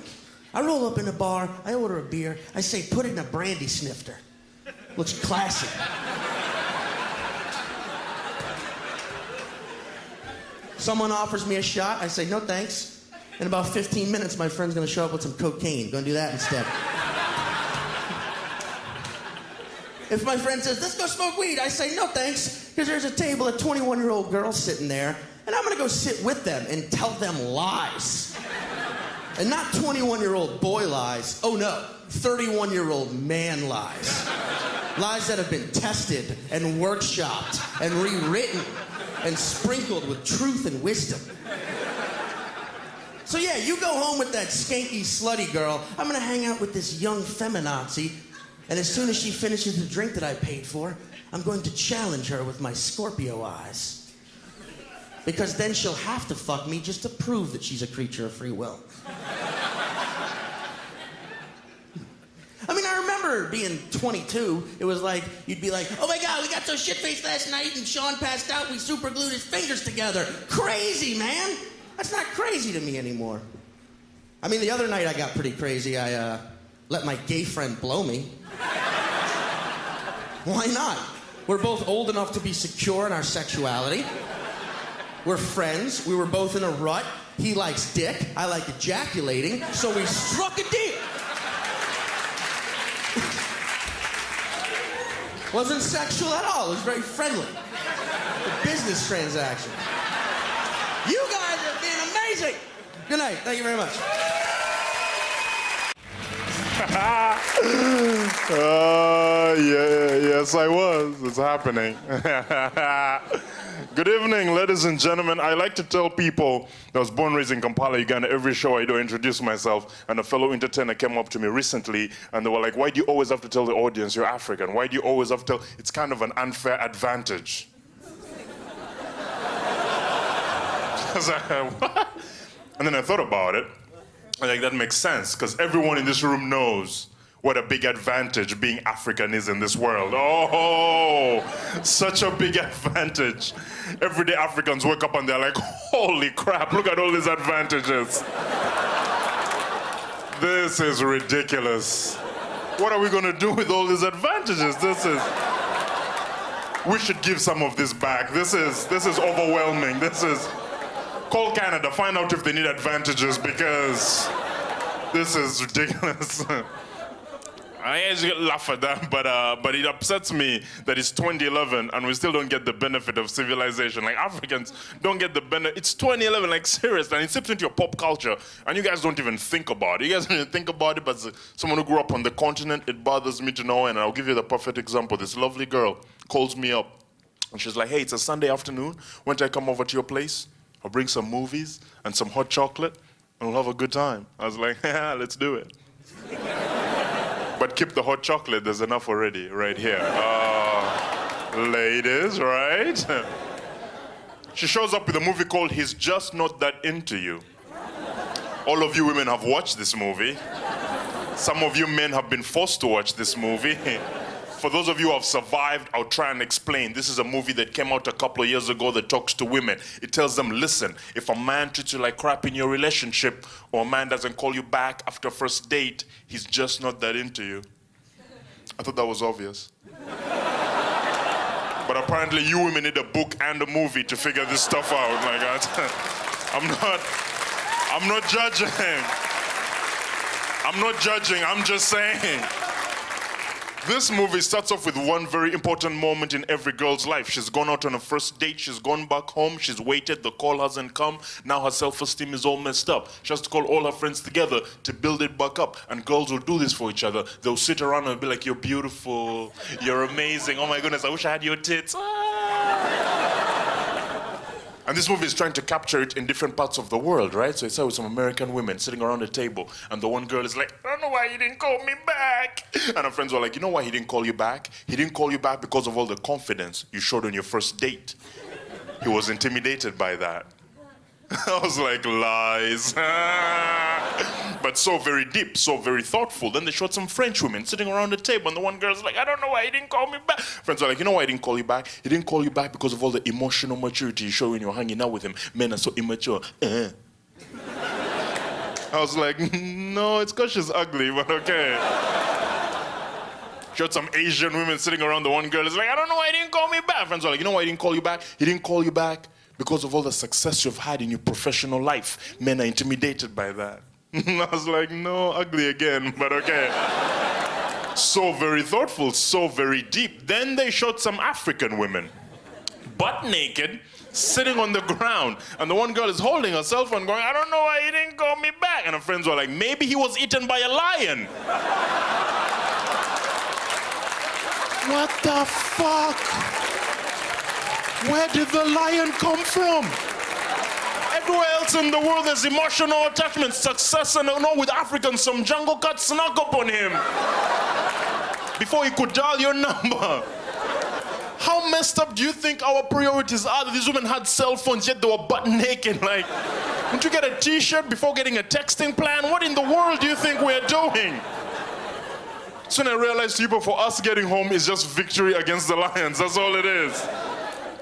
S11: I roll up in a bar. I order a beer. I say, put it in a brandy snifter. Looks classy. Someone offers me a shot. I say, no thanks. In about 15 minutes, my friend's gonna show up with some cocaine. Gonna do that instead. If my friend says, let's go smoke weed, I say, no thanks, because there's a table of 21-year-old girls sitting there, and I'm gonna go sit with them and tell them lies. And not 21-year-old boy lies. Oh no, 31-year-old man lies. Lies that have been tested and workshopped and rewritten and sprinkled with truth and wisdom. So yeah, you go home with that skanky, slutty girl. I'm gonna hang out with this young feminazi, and as soon as she finishes the drink that I paid for, I'm going to challenge her with my Scorpio eyes. Because then she'll have to fuck me just to prove that she's a creature of free will. I mean, I remember being 22. It was like, you'd be like, oh my God, we got so shit-faced last night and Sean passed out, we super glued his fingers together. Crazy, man. That's not crazy to me anymore. I mean, the other night I got pretty crazy. I let my gay friend blow me. Why not? We're both old enough to be secure in our sexuality. We're friends. We were both in a rut. He likes dick. I like ejaculating. So we struck a deal. Wasn't sexual at all. It was very friendly. A business transaction. You guys have been amazing. Good night. Thank you very much.
S12: Yes, I was. It's happening. Good evening, ladies and gentlemen. I like to tell people that I was born and raised in Kampala, Uganda. Every show I do, I introduce myself. And a fellow entertainer came up to me recently, and they were like, why do you always have to tell the audience you're African? Why do you always have to tell? It's kind of an unfair advantage. I was like, what? And then I thought about it. And like, that makes sense, because everyone in this room knows what a big advantage being African is in this world. Oh, such a big advantage. Everyday Africans wake up and they're like, holy crap, look at all these advantages. This is ridiculous. What are we gonna do with all these advantages? We should give some of this back. This is overwhelming. Call Canada, find out if they need advantages, because this is ridiculous. I usually laugh at that, but it upsets me that it's 2011 and we still don't get the benefit of civilization. Like, Africans don't get the benefit. It's 2011, like, seriously, and it seeps into your pop culture, and you guys don't even think about it. You guys don't even think about it, but as someone who grew up on the continent, it bothers me to no end. And I'll give you the perfect example. This lovely girl calls me up, and she's like, hey, it's a Sunday afternoon. Why don't I come over to your place? I'll bring some movies and some hot chocolate, and we'll have a good time. I was like, yeah, let's do it. But keep the hot chocolate, there's enough already, right here. Ladies, right? She shows up with a movie called He's Just Not That Into You. All of you women have watched this movie. Some of you men have been forced to watch this movie. For those of you who have survived, I'll try and explain. This is a movie that came out a couple of years ago that talks to women. It tells them, listen, if a man treats you like crap in your relationship, or a man doesn't call you back after first date, he's just not that into you. I thought that was obvious. But apparently you women need a book and a movie to figure this stuff out. Like, I'm not judging. I'm not judging, I'm just saying. This movie starts off with one very important moment in every girl's life. She's gone out on a first date, she's gone back home, she's waited, the call hasn't come, now her self-esteem is all messed up. She has to call all her friends together to build it back up. And girls will do this for each other. They'll sit around and be like, you're beautiful, you're amazing, oh my goodness, I wish I had your tits. And this movie is trying to capture it in different parts of the world, right? So it's with some American women sitting around a table, and the one girl is like, I don't know why he didn't call me back. And her friends were like, you know why he didn't call you back? He didn't call you back because of all the confidence you showed on your first date. He was intimidated by that. I was like, lies. But so very deep, so very thoughtful. Then they showed some French women sitting around the table, and the one girl's like, I don't know why he didn't call me back. Friends are like, you know why he didn't call you back? He didn't call you back because of all the emotional maturity you show when you're hanging out with him. Men are so immature. I was like, no, it's because she's ugly, but okay. Showed some Asian women sitting around the one girl is like, I don't know why he didn't call me back. Friends are like, you know why he didn't call you back? He didn't call you back because of all the success you've had in your professional life. Men are intimidated by that. I was like, no, ugly again, but okay. So very thoughtful, so very deep. Then they showed some African women, butt naked, sitting on the ground. And the one girl is holding her cell phone going, I don't know why he didn't call me back. And her friends were like, maybe he was eaten by a lion. What the fuck? Where did the lion come from? Everywhere else in the world there's emotional attachment, success, and I know with Africans, some jungle cat snuck up on him before he could dial your number. How messed up do you think our priorities are? These women had cell phones, yet they were butt naked. Like, didn't you get a t-shirt before getting a texting plan? What in the world do you think we're doing? Soon I realized, people, for us getting home is just victory against the lions. That's all it is.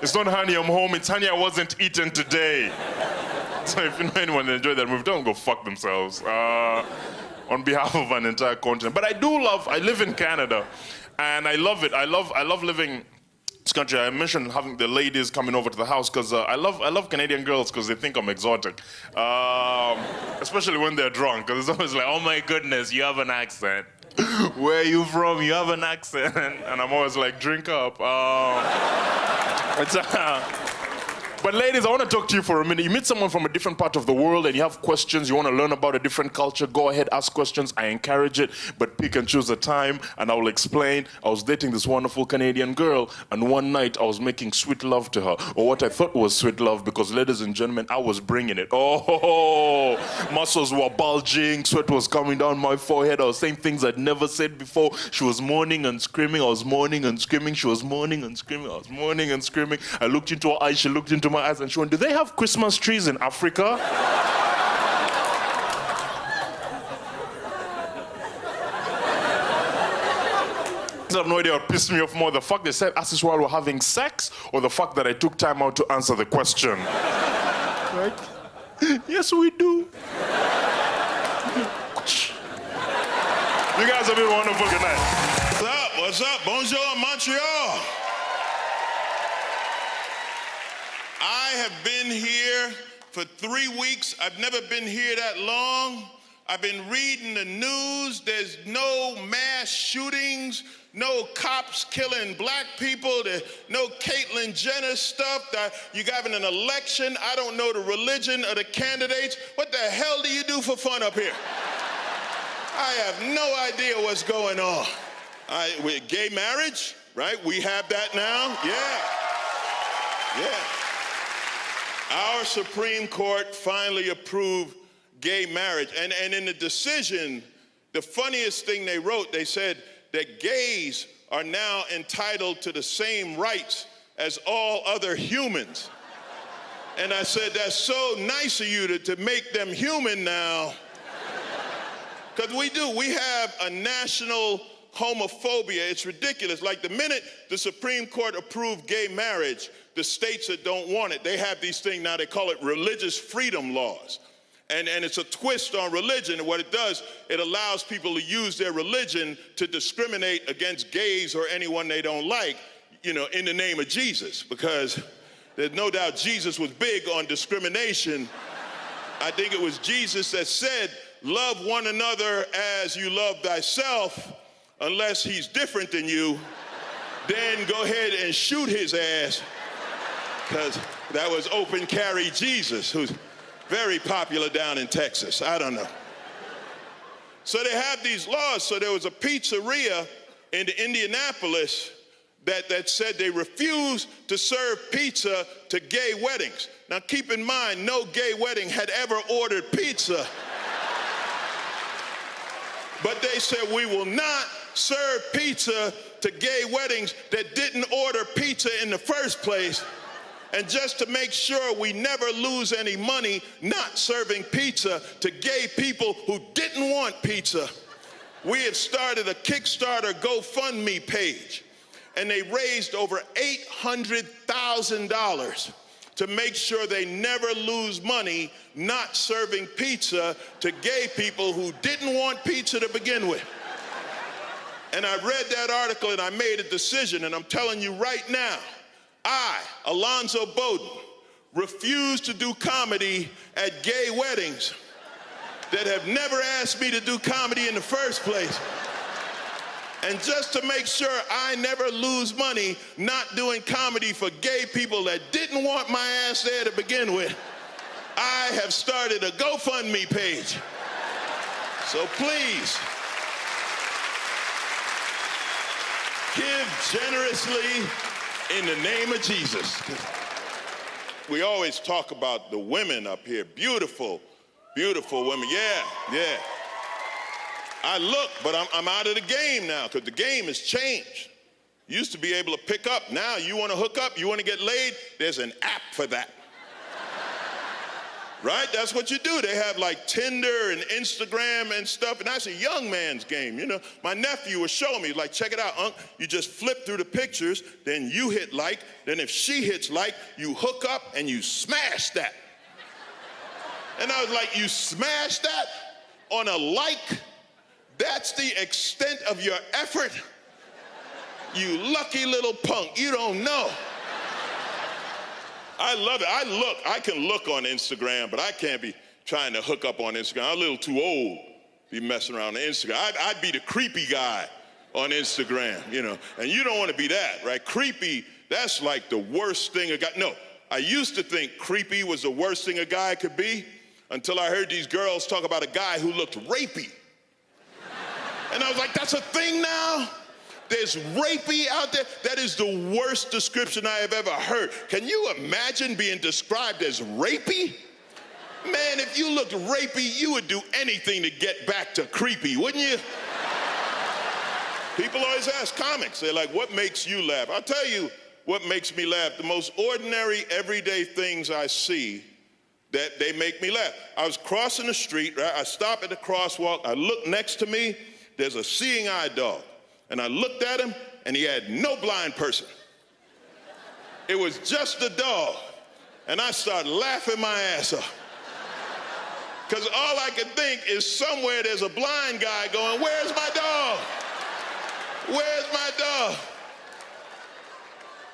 S12: It's not honey, I'm home. It's honey, I wasn't eaten today. So if you know anyone that enjoyed that movie, don't go fuck themselves on behalf of an entire continent. But I live in Canada, and I love it. I love living in this country. I mentioned having the ladies coming over to the house because I love Canadian girls because they think I'm exotic. Especially when they're drunk, because it's always like, oh my goodness, you have an accent. Where are you from? You have an accent. And I'm always like, drink up. But ladies, I want to talk to you for a minute. You meet someone from a different part of the world and you have questions, you want to learn about a different culture, go ahead, ask questions. I encourage it, but pick and choose a time and I will explain. I was dating this wonderful Canadian girl, and one night I was making sweet love to her, or what I thought was sweet love, because ladies and gentlemen, I was bringing it. Oh, muscles were bulging, sweat was coming down my forehead. I was saying things I'd never said before. She was moaning and screaming. I was moaning and screaming. She was moaning and screaming. I was moaning and screaming. I looked into her eyes. She looked into my eyes, and she went, do they have Christmas trees in Africa? I have no idea what pissed me off more, the fact they said us while we're having sex, or the fact that I took time out to answer the question. Right? Yes, we do. You guys have been wonderful. Good night.
S13: What's up? What's up? Bonjour, Montreal. I have been here for 3 weeks. I've never been here that long. I've been reading the news. There's no mass shootings, no cops killing black people, there's no Caitlyn Jenner stuff. You're having an election. I don't know the religion of the candidates. What the hell do you do for fun up here? I have no idea what's going on. With gay marriage, right? We have that now. Yeah. Our Supreme Court finally approved gay marriage. And in the decision, the funniest thing they wrote, they said that gays are now entitled to the same rights as all other humans. And I said, that's so nice of you to make them human now. Because we do. We have a national homophobia. It's ridiculous. Like the minute the Supreme Court approved gay marriage, the states that don't want it, they have these things now, they call it religious freedom laws. And it's a twist on religion. And what it does, it allows people to use their religion to discriminate against gays or anyone they don't like, you know, in the name of Jesus. Because there's no doubt Jesus was big on discrimination. I think it was Jesus that said, love one another as you love thyself. Unless he's different than you, then go ahead and shoot his ass. Because that was open carry Jesus, who's very popular down in Texas. I don't know. So they have these laws. So there was a pizzeria in Indianapolis that said they refused to serve pizza to gay weddings. Now keep in mind, no gay wedding had ever ordered pizza. But they said, we will not serve pizza to gay weddings that didn't order pizza in the first place. And just to make sure we never lose any money not serving pizza to gay people who didn't want pizza, we have started a Kickstarter GoFundMe page. And they raised over $800,000 to make sure they never lose money not serving pizza to gay people who didn't want pizza to begin with. And I read that article and I made a decision, and I'm telling you right now, I, Alonzo Bowden, refuse to do comedy at gay weddings that have never asked me to do comedy in the first place. And just to make sure I never lose money not doing comedy for gay people that didn't want my ass there to begin with, I have started a GoFundMe page. So please, give generously in the name of Jesus. We always talk about the women up here. Beautiful, beautiful women. Yeah. I look, but I'm out of the game now because the game has changed. You used to be able to pick up. Now you want to hook up, you want to get laid, there's an app for that. Right? That's what you do. They have like Tinder and Instagram and stuff, and that's a young man's game. You know, my nephew was showing me, like, check it out, Unc. You just flip through the pictures, then you hit like, then if she hits like, you hook up and you smash that. And I was like, you smash that on a like? That's the extent of your effort? You lucky little punk, you don't know. I love it. I can look on Instagram, but I can't be trying to hook up on Instagram. I'm a little too old to be messing around on Instagram. I'd be the creepy guy on Instagram, you know, and you don't want to be that, right? Creepy, that's like the worst thing a guy, no, I used to think creepy was the worst thing a guy could be until I heard these girls talk about a guy who looked rapey. And I was like, that's a thing now? There's rapey out there? That is the worst description I have ever heard. Can you imagine being described as rapey? Man, if you looked rapey, you would do anything to get back to creepy, wouldn't you? People always ask comics, they're like, what makes you laugh? I'll tell you what makes me laugh. The most ordinary, everyday things I see, that they make me laugh. I was crossing the street, right? I stop at the crosswalk, I look next to me, there's a seeing eye dog. And I looked at him, and he had no blind person. It was just a dog. And I started laughing my ass off. Because all I could think is somewhere there's a blind guy going, where's my dog? Where's my dog?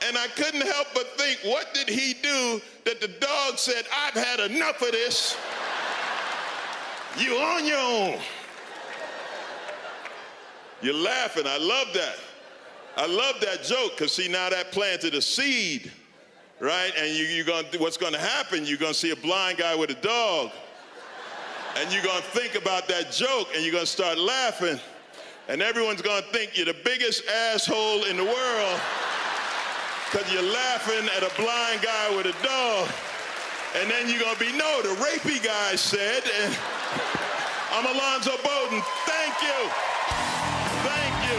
S13: And I couldn't help but think, what did he do that the dog said, I've had enough of this. You on your own. You're laughing. I love that. I love that joke because, see, now that planted a seed, right? And you're going to, what's going to happen, you're going to see a blind guy with a dog, and you're going to think about that joke, and you're going to start laughing, and everyone's going to think you're the biggest asshole in the world because you're laughing at a blind guy with a dog. And then you're going to be, no, the rapey guy said, and I'm Alonzo Bowden. Thank you. Thank you.